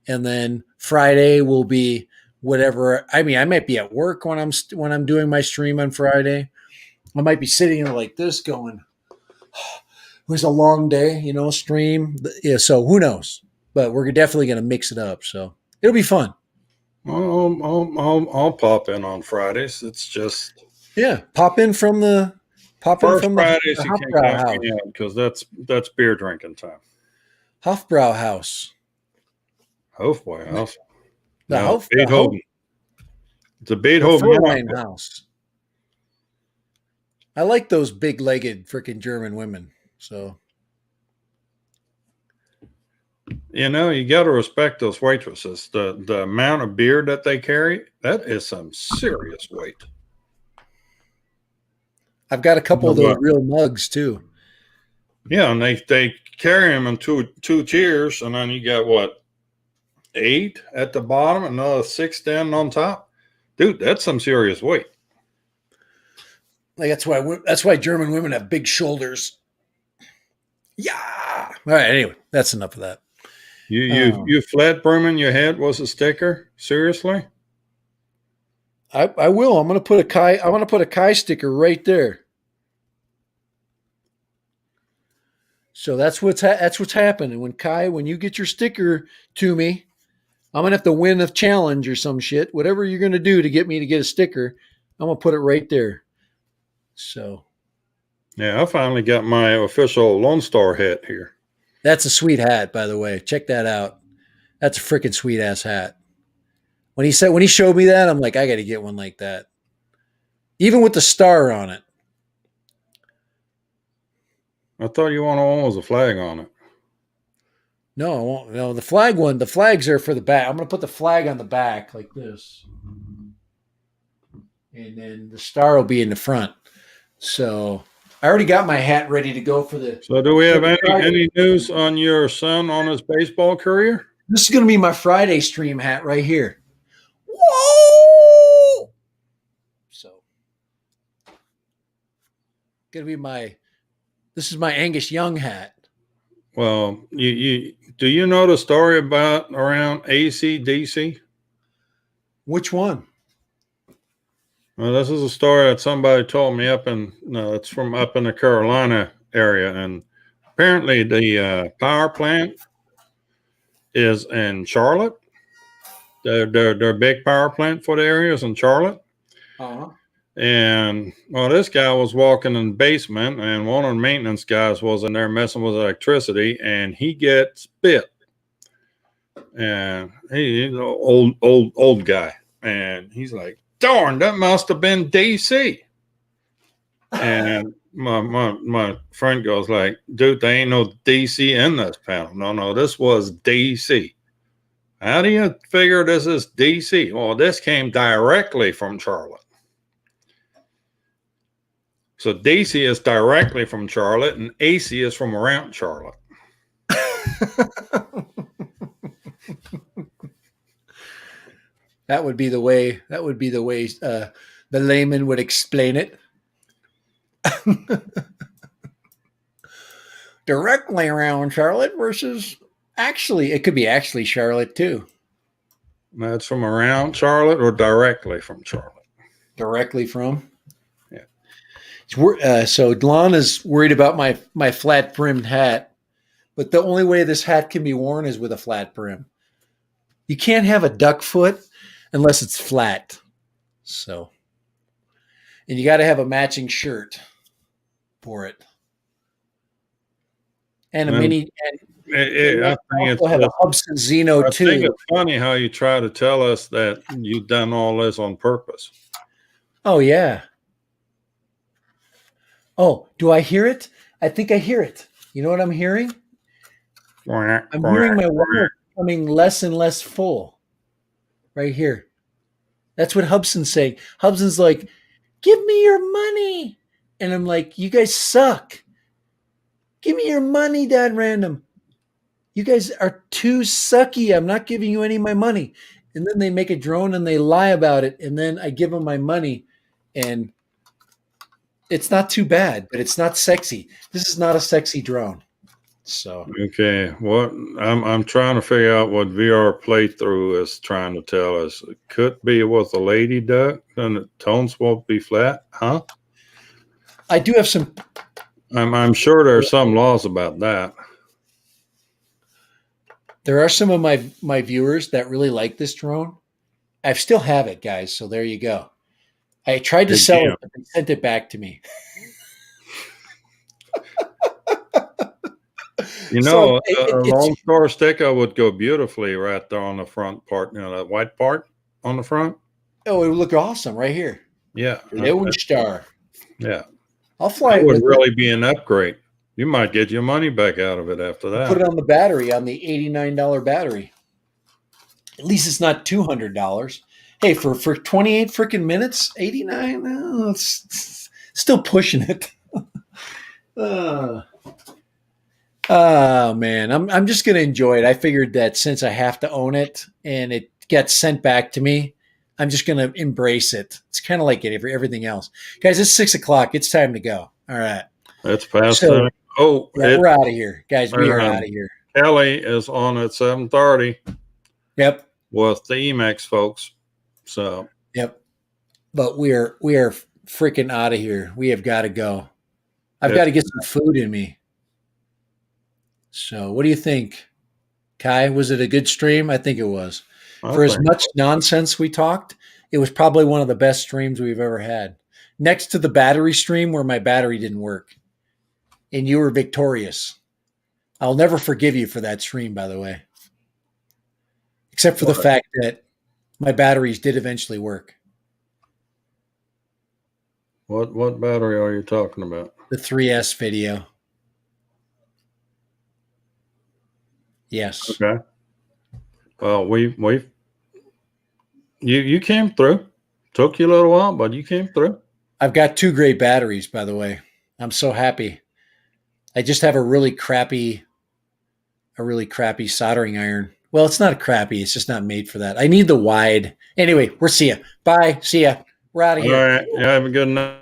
and then Friday will be whatever. I mean, I might be at work when I'm doing my stream on Friday. I might be sitting there like this, going, "It was a long day, stream." Yeah, so who knows? But we're definitely going to mix it up. So it'll be fun. I'll pop in on Fridays. It's just. Yeah. Pop in from the Popping First from the Fridays you can't Hofbrau count house. me out because that's beer drinking time. Hofbrau house. Hofboy house. The No, Hof, the Beethoven. It's a Beethoven. Fräulein house. house. I like those big-legged freaking German women. So You know, you got to respect those waitresses. The amount of beer that they carry, that is some serious weight. I've got a couple of those real mugs too. Yeah, and they carry them in two tiers, and then you got what, 8 at the bottom, another 6 down on top. Dude, that's some serious weight. Like that's why German women have big shoulders. Yeah. All right. Anyway, that's enough of that. You flat brimming your head was a sticker? Seriously? I will. I'm gonna put a Kai. I want to put a Kai sticker right there. So that's what's happening. When you get your sticker to me, I'm gonna have to win a challenge or some shit. Whatever you're gonna do to get me to get a sticker, I'm gonna put it right there. So Yeah, I finally got my official Lone Star hat here. that's a sweet hat, by the way. Check that out. That's a freaking sweet ass hat. When he showed me that, I'm like, I got to get one like that, even with the star on it. I thought you wanted one with a flag on it. No, I won't. No, the flag one. The flags are for the back. I'm going to put the flag on the back like this, and then the star will be in the front. So I already got my hat ready to go for the. So do we have any news on your son on his baseball career? This is going to be my Friday stream hat right here. Whoa! So, going to be this is my Angus Young hat. Well, you do you know the story about around AC/DC? Which one? Well, this is a story that somebody told me it's from up in the Carolina area, and apparently the power plant is in Charlotte. Their big power plant for the area is in Charlotte. Uh-huh. And well, this guy was walking in the basement, and one of the maintenance guys was in there messing with electricity, and he gets bit. And he's an old guy, and he's like, "Darn, that must have been DC." And my friend goes like, "Dude, there ain't no DC in this panel. No, this was DC." How do you figure this is DC? Well, this came directly from Charlotte. So DC is directly from Charlotte, and AC is from around Charlotte. That would be the way. The layman would explain it. Directly around Charlotte versus it could be actually Charlotte too. That's from around Charlotte or directly from Charlotte? Directly from. Yeah. So Lon is worried about my flat brimmed hat, but the only way this hat can be worn is with a flat brim. You can't have a duck foot unless it's flat. So, and you got to have a matching shirt for it, and a mini. I think also have a Hubson Zeno too. I think it's funny how you try to tell us that you've done all this on purpose. Oh yeah. Oh, do I hear it? I think I hear it. You know what I'm hearing? I'm hearing my water becoming less and less full. Right here. That's what Hubson's saying. Hubson's like, "Give me your money." And I'm like, "You guys suck. Give me your money, Dad Random. You guys are too sucky. I'm not giving you any of my money." And then they make a drone and they lie about it. And then I give them my money. And it's not too bad, but it's not sexy. This is not a sexy drone. So okay, what I'm trying to figure out what VR playthrough is trying to tell us. It could be with a lady duck, and the tones won't be flat, huh? I do have some. I'm sure there are some laws about that. There are some of my viewers that really like this drone. I still have it, guys. So there you go. I tried to sell it, but they sent it back to me. You So know, a it's Lone Star sticker would go beautifully right there on the front part. That white part on the front. oh, it would look awesome right here. Yeah, Lone Star. yeah. I'll fly That it would with really be an upgrade. You might get your money back out of it after it. Put that. it on the battery, on the $89 battery. At least it's not $200. Hey, for 28 freaking minutes, 89. It's still pushing it. Oh man, I'm just gonna enjoy it. I figured that since I have to own it and it gets sent back to me, I'm just gonna embrace it. It's kind of like everything else, guys. It's 6 o'clock. It's time to go. All right, It's past So- time. Oh, yeah, we're out of here, guys. We are out of here. Kelly is on at 7:30 Yep, with the Emacs folks. So yep. But we are freaking out of here. We have got to go. I've Yeah. got to get some food in me. So, what do you think, Kai? Was it a good stream? I think it was. For as okay. much nonsense we talked, it was probably one of the best streams we've ever had. Next to the battery stream where my battery didn't work. And you were victorious. I'll never forgive you for that stream, by the way. Except for the What? fact that my batteries did eventually work. What battery are you talking about? The 3S video. Yes. Okay. Well, you came through. Took you a little while, but you came through. I've got 2 great batteries, by the way. I'm so happy. I just have a really crappy soldering iron. Well, it's not crappy. It's just not made for that. I need the wide. Anyway, we'll see ya. Bye. See ya. We're out of All here. right. You have a good night.